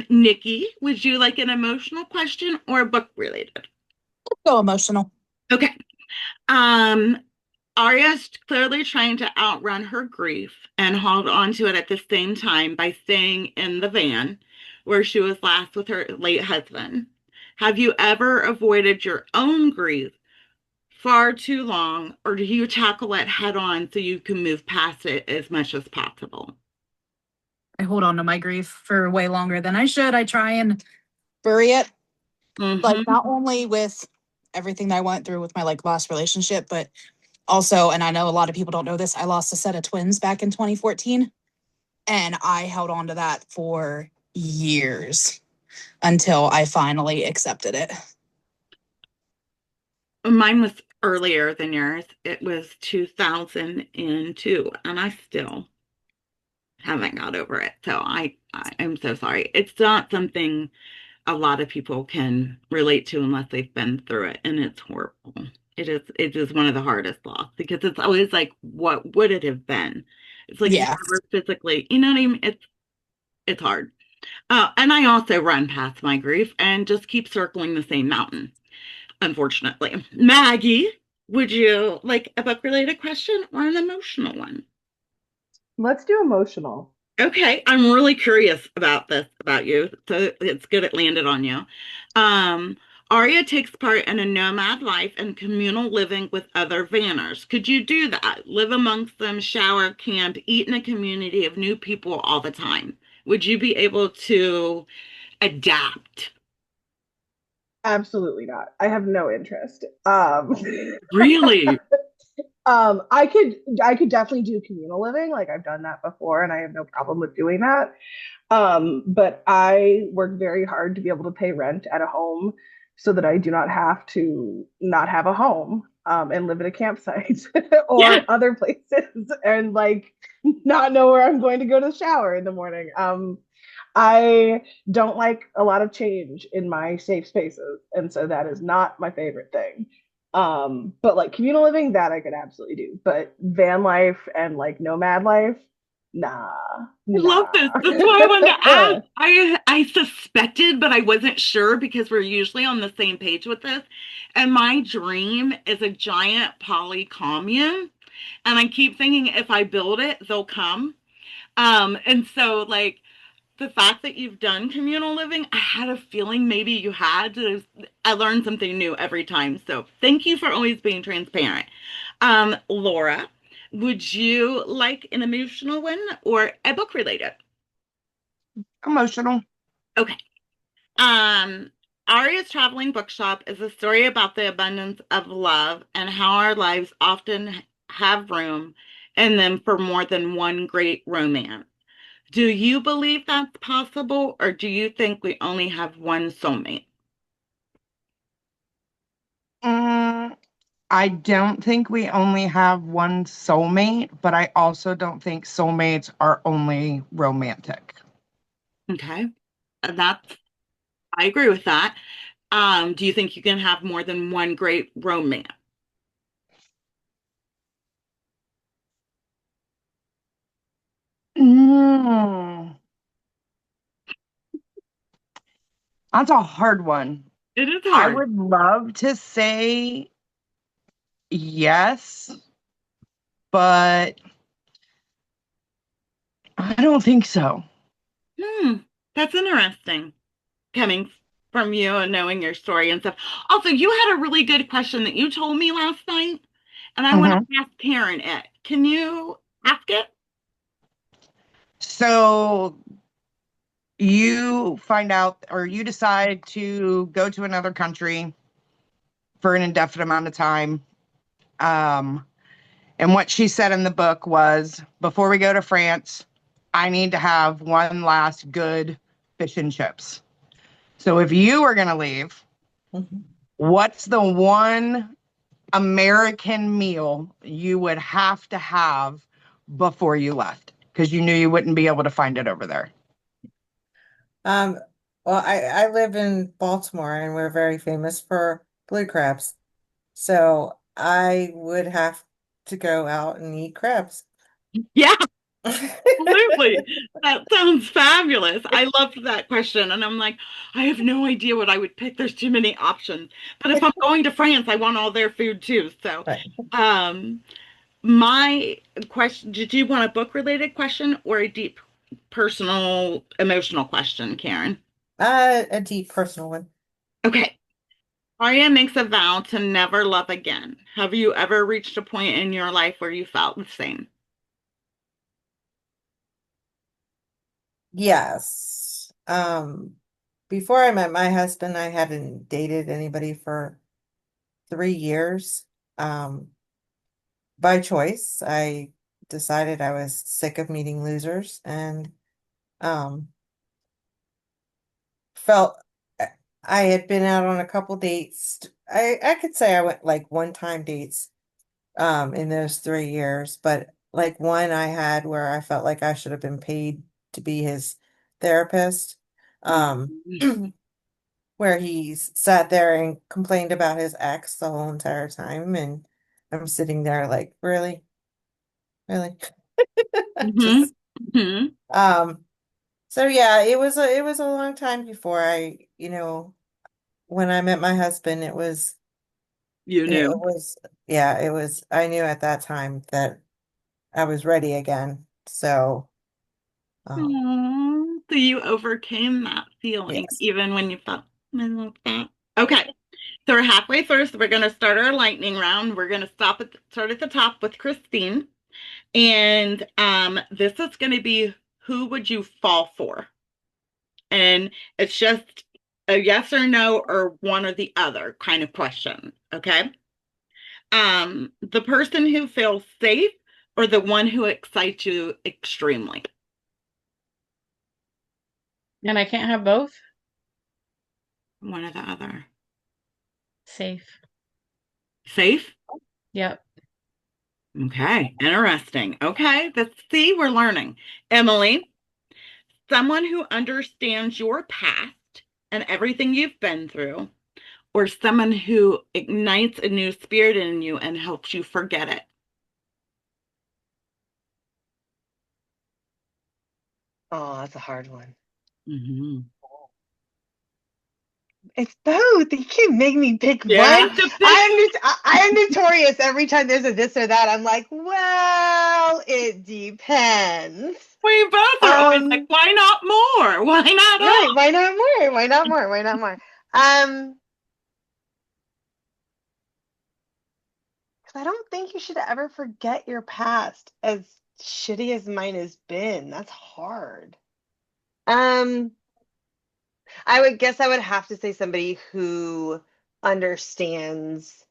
Nikki, would you like an emotional question or book related? Go emotional. Okay. Um, Arya's clearly trying to outrun her grief and hold on to it at the same time by staying in the van where she was last with her late husband. Have you ever avoided your own grief far too long, or do you tackle it head on so you can move past it as much as possible? I hold on to my grief for way longer than I should. I try and bury it, like Mm-hmm. not only with everything that I went through with my like last relationship, but also, and I know a lot of people don't know this, I lost a set of twins back in 2014, and I held on to that for years until I finally accepted it. Mine was earlier than yours. It was 2002, and I still haven't got over it. So I'm so sorry. It's not something a lot of people can relate to unless they've been through it, and it's horrible. It is one of the hardest loss because it's always like, what would it have been? It's like you Yeah. never physically, you know what I mean? It's hard. And I also run past my grief and just keep circling the same mountain, unfortunately. Maggie, would you like a book related question or an emotional one? Let's do emotional. Okay, I'm really curious about this about you, so it's good it landed on you. Um, Aria takes part in a nomad life and communal living with other Vanners. Could you do that? Live amongst them, shower, camp, eat in a community of new people all the time. Would you be able to adapt? Absolutely not. I have no interest. Really? I could definitely do communal living. Like I've done that before and I have no problem with doing that. But I work very hard to be able to pay rent at a home so that I do not have to not have a home and live at a campsite Yeah. or other places and like not know where I'm going to go to the shower in the morning. I don't like a lot of change in my safe spaces, and so that is not my favorite thing. But like communal living, that I could absolutely do. But van life and like nomad life, nah, I love nah. this. That's why I wanted to ask. I suspected, but I wasn't sure because we're usually on the same page with this. And my dream is a giant poly commune. And I keep thinking if I build it, they'll come. And so like the fact that you've done communal living, I had a feeling maybe you had to. I learned something new every time. So thank you for always being transparent. Laura, would you like an emotional one or a book related? Emotional. Okay. Um, Aria's Traveling Bookshop is a story about the abundance of love and how our lives often have room in them for more than one great romance. Do you believe that's possible, or do you think we only have one soulmate? Mm, I don't think we only have one soulmate, but I also don't think soulmates are only romantic. Okay. And that's, I agree with that. Do you think you can have more than one great romance? Mm, that's a hard one. It is I hard. would love to say yes, but I don't think so. Hmm, that's interesting coming from you and knowing your story and stuff. Also, you had a really good question that you told me last night, and I want Mhm. to ask Karen it. Can you ask it? So you find out or you decide to go to another country for an indefinite amount of time. Um, and what she said in the book was, before we go to France, I need to have one last good fish and chips. So if you were going to leave, Mhm. what's the one American meal you would have to have before you left? Because you knew you wouldn't be able to find it over there. Um, well, I live in Baltimore and we're very famous for blue crabs. So I would have to go out and eat crabs. Yeah, absolutely. That sounds fabulous. I loved that question. And I'm like, I have no idea what I would pick. There's too many options. But if I'm going to France, I want all their food too. So, Right. um, my question, did you want a book related question or a deep personal emotional question, Karen? A deep personal one. Okay. Aria makes a vow to never love again. Have you ever reached a point in your life where you felt the same? Yes. Before I met my husband, I hadn't dated anybody for 3 years. Um, by choice, I decided I was sick of meeting losers and um felt I had been out on a couple dates. I could say I went like one-time dates in those 3 years, but like one I had where I felt like I should have been paid to be his therapist. Um where he sat there and complained about his ex the whole entire time, and I'm sitting there like, really? Really? Mm-hmm. Just Mm-hmm. um so yeah, it was a long time before when I met my husband, You it knew. was yeah, it was I knew at that time that I was ready again. So um Aww. So you overcame that feeling yes. even when you felt, I love that. Okay. So we're halfway through, so we're going to start our lightning round. We're going to start at the top with Christine. And this is going to be who would you fall for? And it's just a yes or no or one or the other kind of question. Okay. The person who feels safe or the one who excites you extremely? And I can't have both. One or the other. Safe. Safe? Yep. Okay, interesting. Okay, let's see, we're learning. Emily, someone who understands your past and everything you've been through, or someone who ignites a new spirit in you and helps you forget it. Oh, that's a hard one. Hmm. It's both. You can't make me pick You one. have to pick. I am notorious every time there's a this or that. I'm like, well, it depends. We both are always like, why not more? Why not Right, all? why not more? Why not more? Why not more? Um, 'Cause I don't think you should ever forget your past, as shitty as mine has been. That's hard. Um, I would guess I would have to say somebody who understands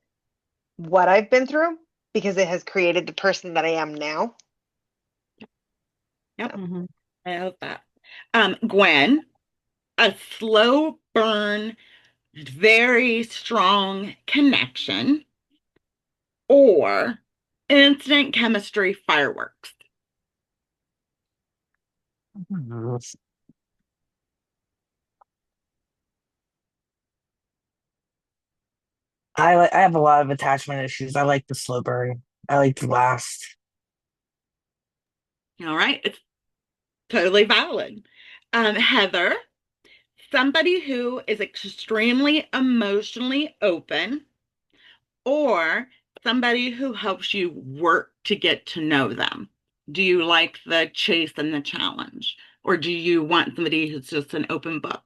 what I've been through because it has created the person that I am now. Yep, Mhm. I hope that. Gwen, a slow burn, very strong connection, or instant chemistry fireworks. I have a lot of attachment issues. I like the slow burn. I like to last. All right, it's totally valid. Heather, somebody who is extremely emotionally open, or somebody who helps you work to get to know them. Do you like the chase and the challenge, or do you want somebody who's just an open book?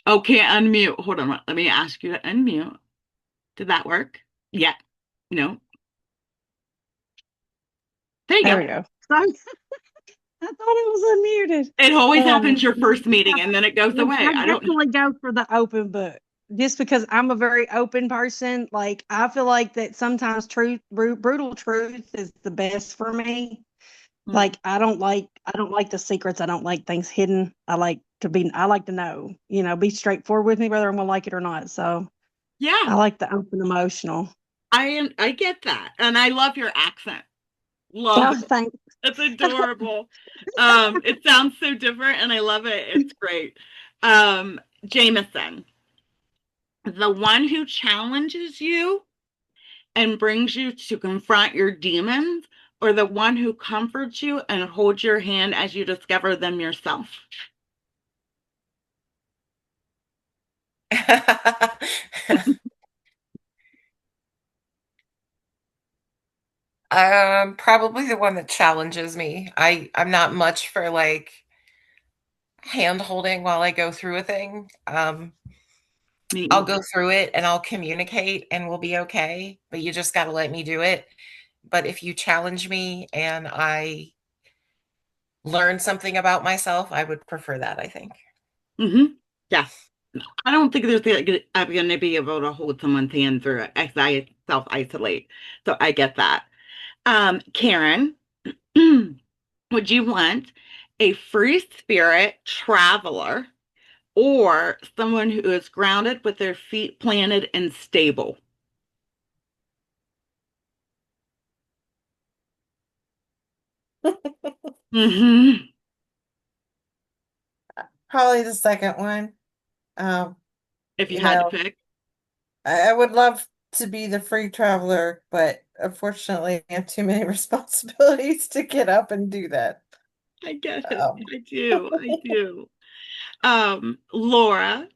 Okay, unmute. Hold on. Let me ask you to unmute. Did that work? Yeah. No. There you There go. we go. I thought it was unmuted. It always happens Um, your first meeting and then it goes away. I I don't know. definitely go for the open book just because I'm a very open person. Like I feel like that sometimes brutal truth is the best for me. Mm. Like I don't like the secrets. I don't like things hidden. I like to know, be straightforward with me whether I'm gonna like it or not. So Yeah, I like the open emotional. I get that. And I love your accent. Love Oh, it. thanks. It's adorable. It sounds so different and I love it. It's great. Jameson, the one who challenges you and brings you to confront your demons, or the one who comforts you and holds your hand as you discover them yourself? Probably the one that challenges me. I'm not much for like hand holding while I go through a thing. Me I'll go either. through it and I'll communicate and we'll be okay, but you just got to let me do it. But if you challenge me and I learn something about myself, I would prefer that, I think. Yeah. No, I don't think I'm going to be able to hold someone's hand through it as I self isolate. So I get that. Karen, would you want a free spirit traveler or someone who is grounded with their feet planted and stable? Hmm. Probably the second one. Um, If you you had to know, pick, I would love to be the free traveler, but unfortunately, I have too many responsibilities to get up and do that. I get it. Um, I do. I do. Laura,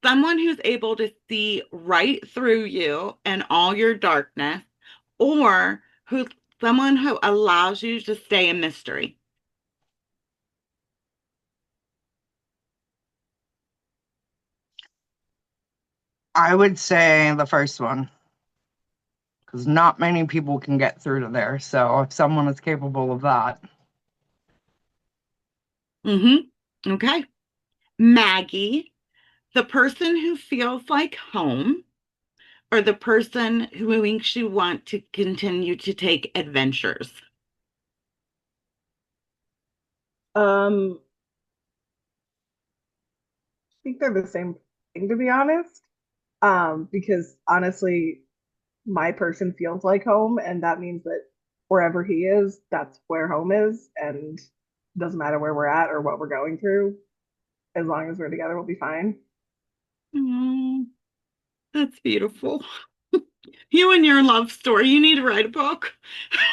someone who's able to see right through you and all your darkness, or who someone who allows you to stay a mystery. I would say the first one, because not many people can get through to there. So if someone is capable of that, Okay. Maggie, the person who feels like home, or the person who makes you want to continue to take adventures. Um, I think they're the same thing to be honest. Because honestly, my person feels like home, and that means that wherever he is, that's where home is, and it doesn't matter where we're at or what we're going through. As long as we're together, we'll be fine. Oh, that's beautiful. You and your love story. You need to write a book.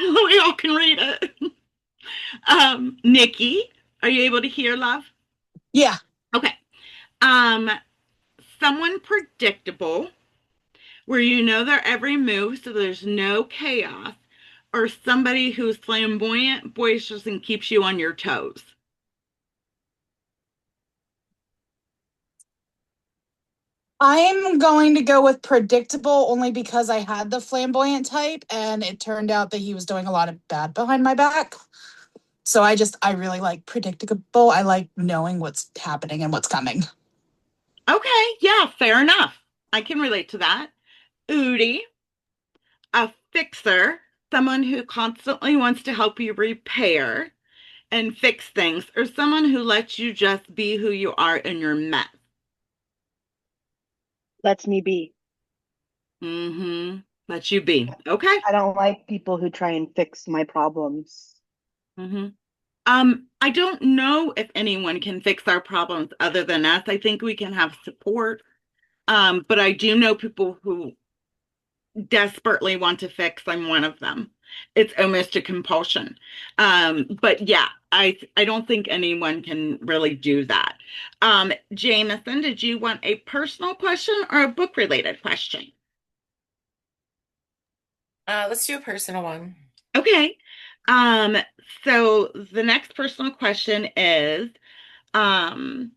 We all can read it. Nikki, are you able to hear love? Yeah. Okay. Um, Someone predictable, where you know their every move, so there's no chaos, or somebody who's flamboyant, boisterous, and keeps you on your toes. I'm going to go with predictable only because I had the flamboyant type and it turned out that he was doing a lot of bad behind my back. So I really like predictable. I like knowing what's happening and what's coming. Okay, yeah, fair enough. I can relate to that. Udi, a fixer, someone who constantly wants to help you repair and fix things, or someone who lets you just be who you are in your mess. Lets me be. Mm-hmm. Let you be. Okay. I don't like people who try and fix my problems. Mm-hmm. I don't know if anyone can fix our problems other than us. I think we can have support. But I do know people who desperately want to fix. I'm one of them. It's almost a compulsion. But yeah, I don't think anyone can really do that. Jameson, did you want a personal question or a book related question? Let's do a personal one. Okay. Um, so the next personal question is, um,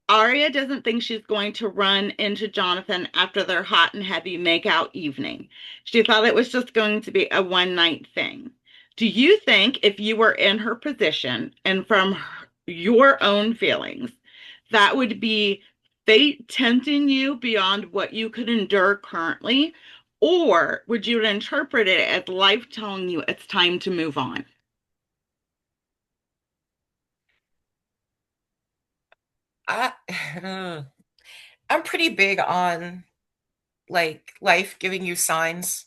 Aria doesn't think she's going to run into Jonathan after their hot and heavy makeout evening. She thought it was just going to be a one night thing. Do you think if you were in her position and from your own feelings, that would be fate tempting you beyond what you could endure currently? Or would you interpret it as life telling you it's time to move on? I, I'm pretty big on like life giving you signs.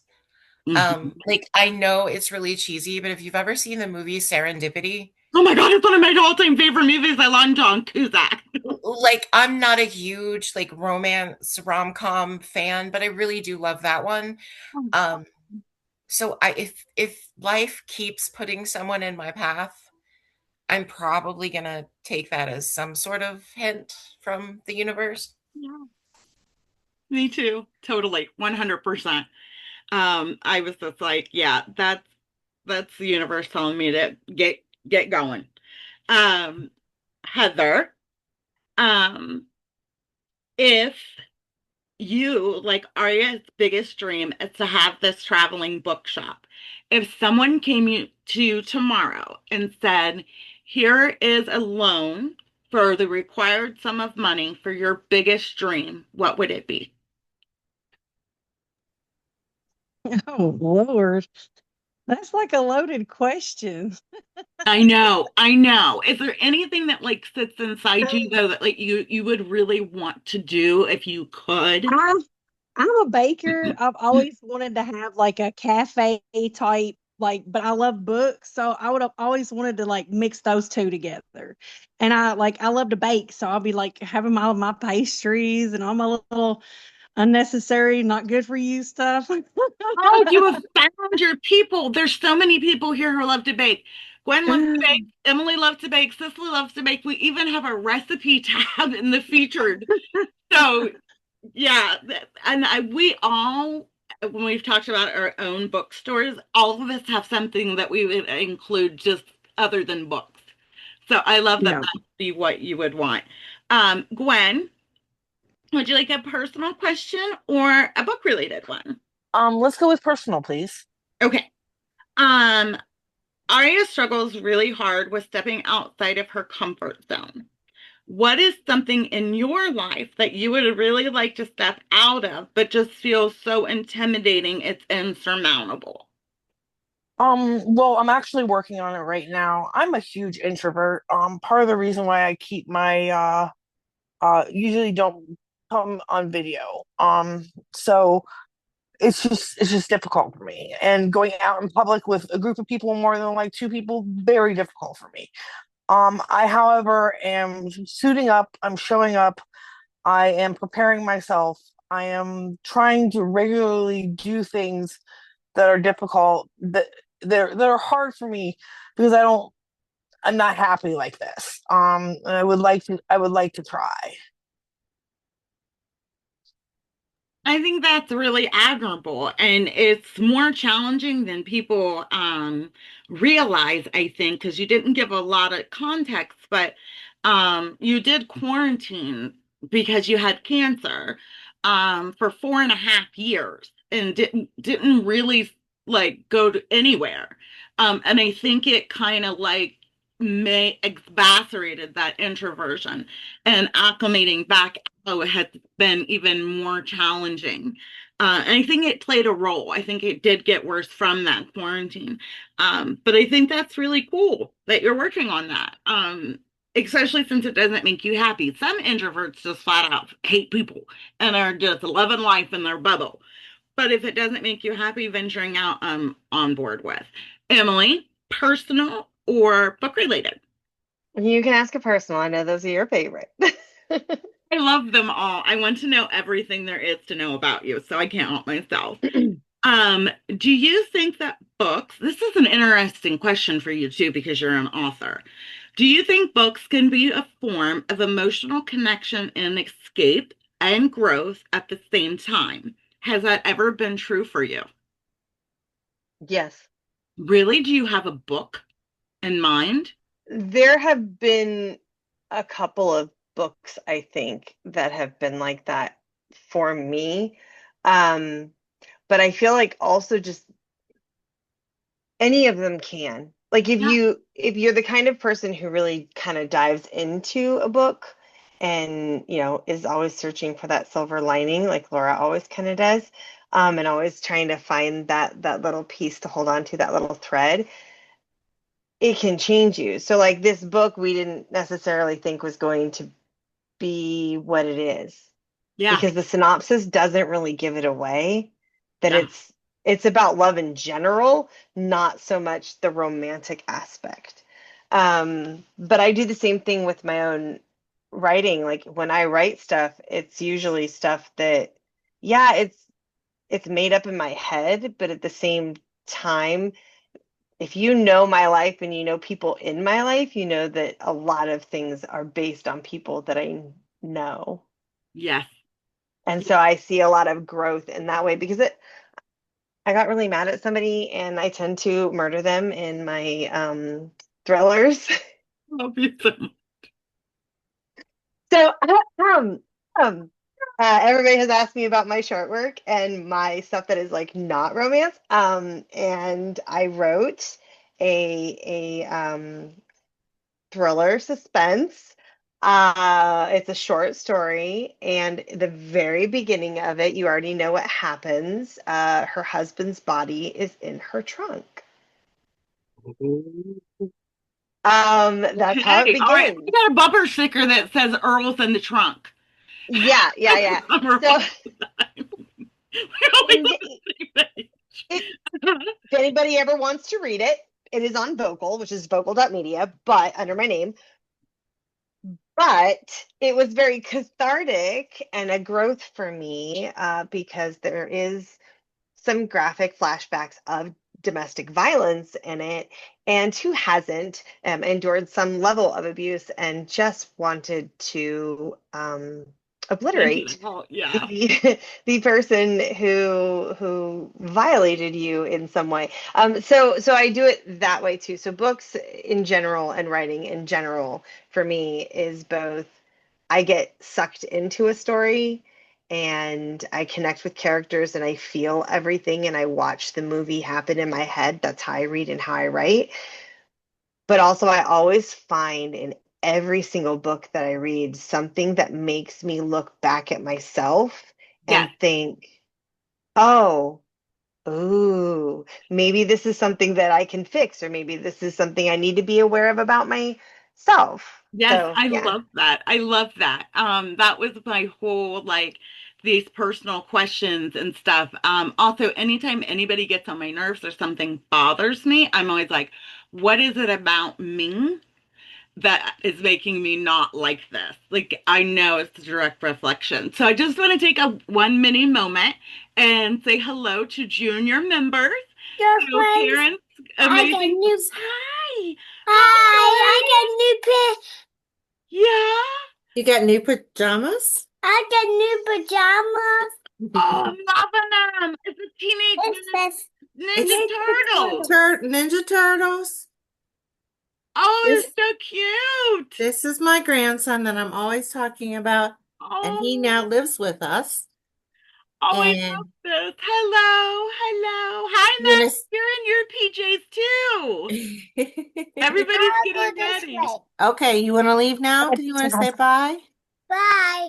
Mhm. Like I know it's really cheesy, but if you've ever seen the movie Serendipity, Oh my God, it's one of my all-time favorite movies. I love John Cusack. like I'm not a huge like romance rom-com fan, but I really do love that one. Um, so if life keeps putting someone in my path, I'm probably gonna take that as some sort of hint from the universe. Yeah. Me too. Totally. 100%. I was just like, yeah, that's the universe telling me to get going. Um, Heather, um, if you, like Arya's biggest dream is to have this traveling bookshop. If someone to you tomorrow and said, here is a loan for the required sum of money for your biggest dream, what would it be? Oh, Lord. That's like a loaded question. I know, I know. Is there anything that like sits inside you though that like you would really want to do if you could? I'm I'm a baker. I've always wanted to have like a cafe type, like, but I love books, so I would have always wanted to like mix those two together. And I love to bake, so I'll be like having my pastries and all my little unnecessary, not good for you stuff. Oh, you have found your people. There's so many people here who love to bake. Gwen loves to bake. Emily loves to bake. Cicely loves to bake. We even have a recipe tab in the featured. So yeah, we all, when we've talked about our own bookstores, all of us have something that we would include just other than books. So I love that Yeah. that would be what you would want. Gwen, would you like a personal question or a book related one? Let's go with personal, please. Okay. Um, Aria struggles really hard with stepping outside of her comfort zone. What is something in your life that you would really like to step out of, but just feels so intimidating it's insurmountable? Well, I'm actually working on it right now. I'm a huge introvert. Part of the reason why I keep my usually don't come on video. So it's just difficult for me. And going out in public with a group of people more than like two people, very difficult for me. I, however, am suiting up, I'm showing up, I am preparing myself, I am trying to regularly do things that are difficult, that are hard for me because I'm not happy like this. I would like to try. I think that's really admirable, and it's more challenging than people realize, I think, because you didn't give a lot of context, but you did quarantine because you had cancer for 4.5 years and didn't really like go to anywhere. And I think it kind of like may exacerbated that introversion and acclimating back out has been even more challenging. And I think it played a role. I think it did get worse from that quarantine. But I think that's really cool that you're working on that. Especially since it doesn't make you happy. Some introverts just flat out hate people and are just loving life in their bubble. But if it doesn't make you happy, venturing out, I'm on board with. Emily, personal or book related? You can ask a personal. I know those are your favorite. I love them all. I want to know everything there is to know about you, so I can't help myself. Do you think that books, this is an interesting question for you too, because you're an author. Do you think books can be a form of emotional connection and escape and growth at the same time? Has that ever been true for you? Yes. Really? Do you have a book in mind? There have been a couple of books, I think, that have been like that for me. Um, but I feel like also just any of them can. Like Yeah. if you're the kind of person who really kind of dives into a book and, is always searching for that silver lining, like Laura always kind of does, and always trying to find that little piece to hold on to, that little thread, it can change you. So like this book we didn't necessarily think was going to be what it is Yeah. because the synopsis doesn't really give it away that Yeah. it's about love in general, not so much the romantic aspect. But I do the same thing with my own writing. Like when I write stuff, it's usually stuff that, yeah, it's made up in my head, but at the same time, if you know my life and you know people in my life, you know that a lot of things are based on people that I know. Yes. And so I see a lot of growth in that way because I got really mad at somebody and I tend to murder them in my thrillers. Love you so much. So um, everybody has asked me about my short work and my stuff that is like not romance. And I wrote a thriller suspense. It's a short story, and the very beginning of it, you already know what happens. Her husband's body is in her trunk. That's how it Okay, all right. We begins. got a bumper sticker that says Earl's in the trunk. Yeah, yeah, yeah. Summer So, all the time. We're always and on the same page. if anybody ever wants to read it, it is on Vocal, which is vocal.media, but under my name. But it was very cathartic and a growth for me because there is some graphic flashbacks of domestic violence in it, and who hasn't endured some level of abuse and just wanted to Vent it obliterate out. Yeah. the person who violated you in some way. So I do it that way too. So books in general and writing in general for me is both I get sucked into a story and I connect with characters and I feel everything and I watch the movie happen in my head. That's how I read and how I write. But also, I always find in every single book that I read something that makes me look back at myself Yes. and think, oh, ooh, maybe this is something that I can fix, or maybe this is something I need to be aware of about myself. Yes, So, I yeah. love that. I love that. That was my whole like these personal questions and stuff. Also, anytime anybody gets on my nerves or something bothers me, I'm always like, what is it about me that is making me not like this? Like I know it's a direct reflection. So I just want to take a one mini moment and say hello to junior members. Your So friends. Karen's I got amazing. news. Hi. I got new Yeah. You got new pajamas? I got new pajamas. Oh, I'm loving them. It's a teenage Ninja Turtle. Ninja Turtles. Oh, This it's so cute. this is my grandson that I'm always talking about, and he now Oh, lives with us. oh, I love And this. Hello, hello. Hi, you Max. want You're in your PJs too. to Everybody's getting ready. Okay, you want to leave now? Do you want to say bye? Bye.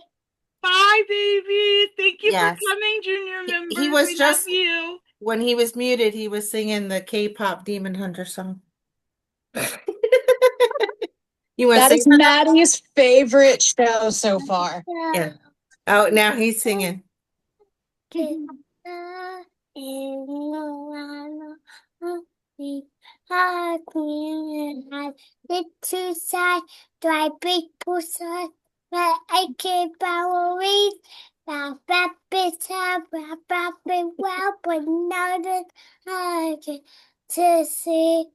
Bye, babies. Thank you for Yes. coming, junior He members. was We love just you. when he was muted, he was singing the K-pop Demon Hunter song. You want to That sing is for them? Maddie's favorite show so far. Yeah. Oh, now he's singing. Little side, dry big pussy, but I can't worry. Rabbit, rabbit, well, but not that I can to see.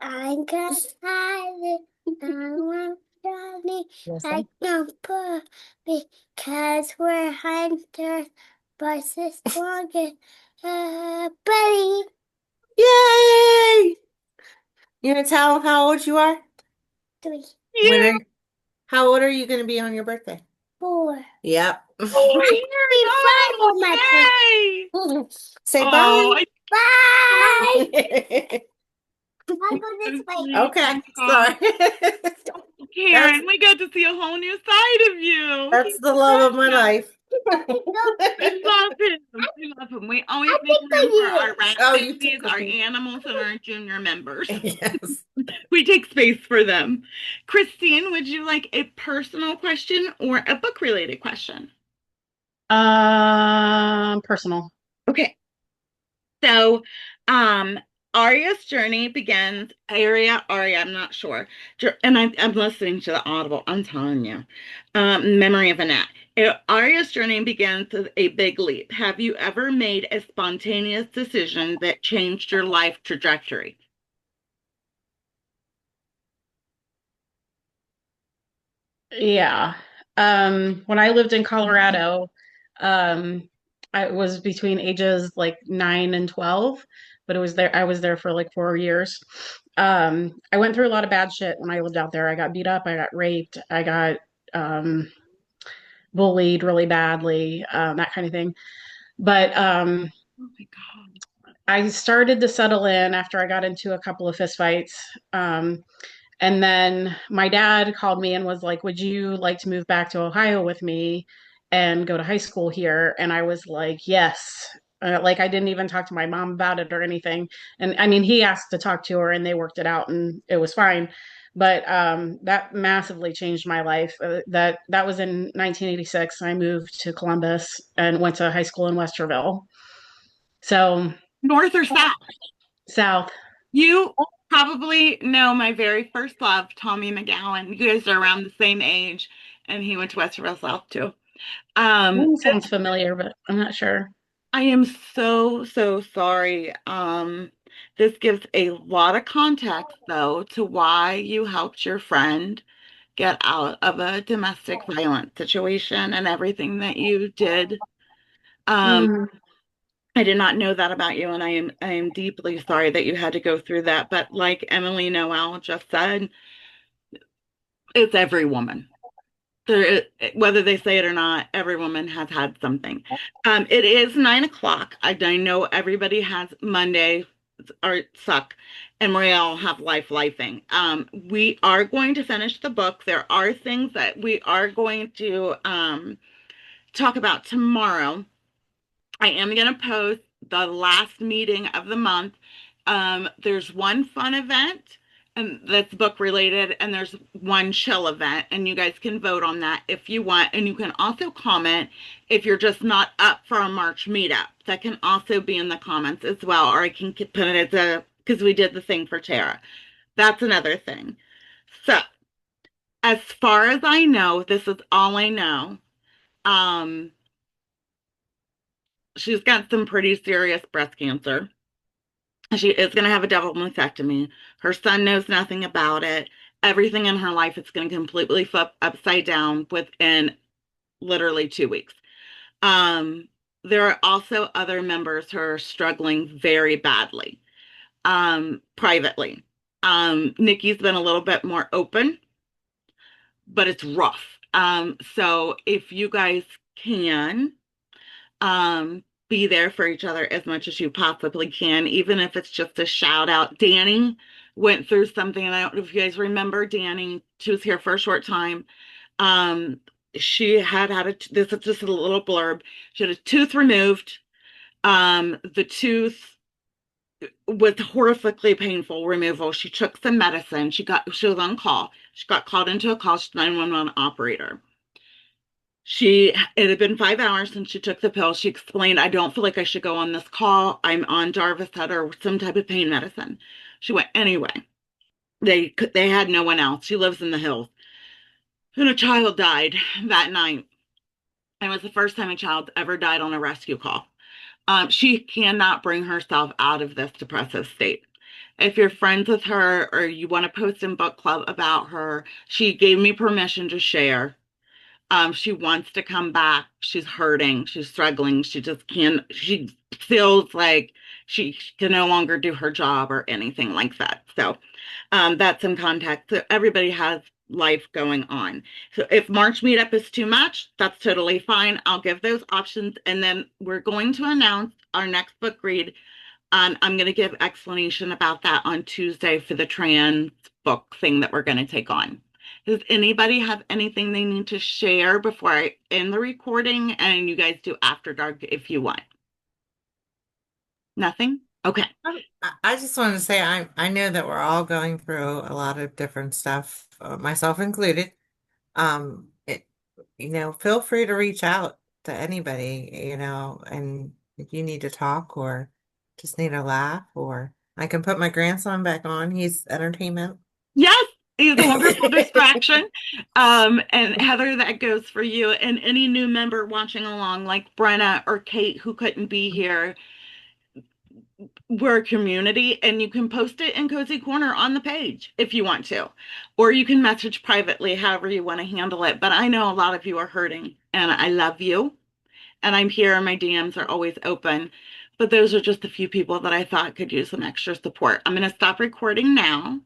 I'm gonna hide it. I want Johnny. I don't put because we're hunters, but it's stronger. Buddy. Yay! You want to tell him how old you are? 3. When Yeah. how old are you going to be on your birthday? 4. Yep. Oh, yay! Say Oh, bye. bye. I'll go this way. Okay. Sorry. Karen, we got to see a whole new side of you. That's the love of my life. We love him. We love him. We always make room for our rat You babies, took our me. animals, and our junior members. Yes. We take space for them. Christine, would you like a personal question or a book-related question? Personal. Okay. So, Aria's journey begins. Aria, I'm not sure. And I'm listening to the audible. I'm telling you. Memory of Annette. Aria's journey begins with a big leap. Have you ever made a spontaneous decision that changed your life trajectory? Yeah. When I lived in Colorado, um, I was between ages like 9 and 12, but I was there for like 4 years. I went through a lot of bad shit when I lived out there. I got beat up, I got raped, I got um, bullied really badly, that kind of thing. But Oh my God. I started to settle in after I got into a couple of fistfights. And then my dad called me and was like, "Would you like to move back to Ohio with me and go to high school here?" And I was like, "Yes." Like I didn't even talk to my mom about it or anything. And I mean, he asked to talk to her and they worked it out and it was fine. But that massively changed my life. That was in 1986. I moved to Columbus and went to high school in Westerville. So North or south? South. You probably know my very first love, Tommy McGowan. You guys are around the same age, and he went to Westerville South too. Name sounds familiar, but I'm not sure. I am so, so sorry. This gives a lot of context, though, to why you helped your friend get out of a domestic violence situation and everything that you did. Um, Mm. I did not know that about you, and I am deeply sorry that you had to go through that. But like Emily Noel just said, it's every woman. Whether they say it or not, every woman has had something. It is 9 o'clock. I know everybody has Monday or suck, and we all have lifing. We are going to finish the book. There are things that we are going to talk about tomorrow. I am going to post the last meeting of the month. There's one fun event and that's book related, and there's one chill event, and you guys can vote on that if you want. And you can also comment if you're just not up for a March meetup. That can also be in the comments as well, or I can put it as a because we did the thing for Tara. That's another thing. So, as far as I know, this is all I know. Um, she's got some pretty serious breast cancer. She is going to have a double mastectomy. Her son knows nothing about it. Everything in her life is going to completely flip upside down within literally 2 weeks. Um, there are also other members who are struggling very badly, privately. Nikki's been a little bit more open, but it's rough. So if you guys can, be there for each other as much as you possibly can, even if it's just a shout out. Danny went through something, and I don't know if you guys remember Danny. She was here for a short time. Um, she had this is just a little blurb. She had a tooth removed. The tooth was horrifically painful removal. She took some medicine. She was on call. She got called into a call. She's 911 operator. It had been 5 hours since she took the pill. She explained, I don't feel like I should go on this call. I'm on Darvocet or some type of pain medicine. She went, anyway. They had no one else. She lives in the hills. And a child died that night. And it was the first time a child ever died on a rescue call. She cannot bring herself out of this depressive state. If you're friends with her or you want to post in book club about her, she gave me permission to share. She wants to come back. She's hurting. She's struggling. She just can't, she feels like she can no longer do her job or anything like that. So that's in context. So everybody has life going on. So if March meetup is too much, that's totally fine. I'll give those options. And then we're going to announce our next book read. I'm going to give explanation about that on Tuesday for the trans book thing that we're going to take on. Does anybody have anything they need to share before I end the recording? And you guys do after dark if you want. Nothing? Okay. I just wanted to say I know that we're all going through a lot of different stuff, myself included. It, feel free to reach out to anybody, and if you need to talk or just need a laugh, or I can put my grandson back on. He's entertainment. Yes, he's a wonderful distraction. And Heather, that goes for you and any new member watching along, like Brenna or Kate, who couldn't be here. We're a community, and you can post it in Cozy Corner on the page if you want to, or you can message privately, however you want to handle it. But I know a lot of you are hurting, and I love you, and I'm here, and my DMs are always open. But those are just a few people that I thought could use some extra support. I'm going to stop recording now.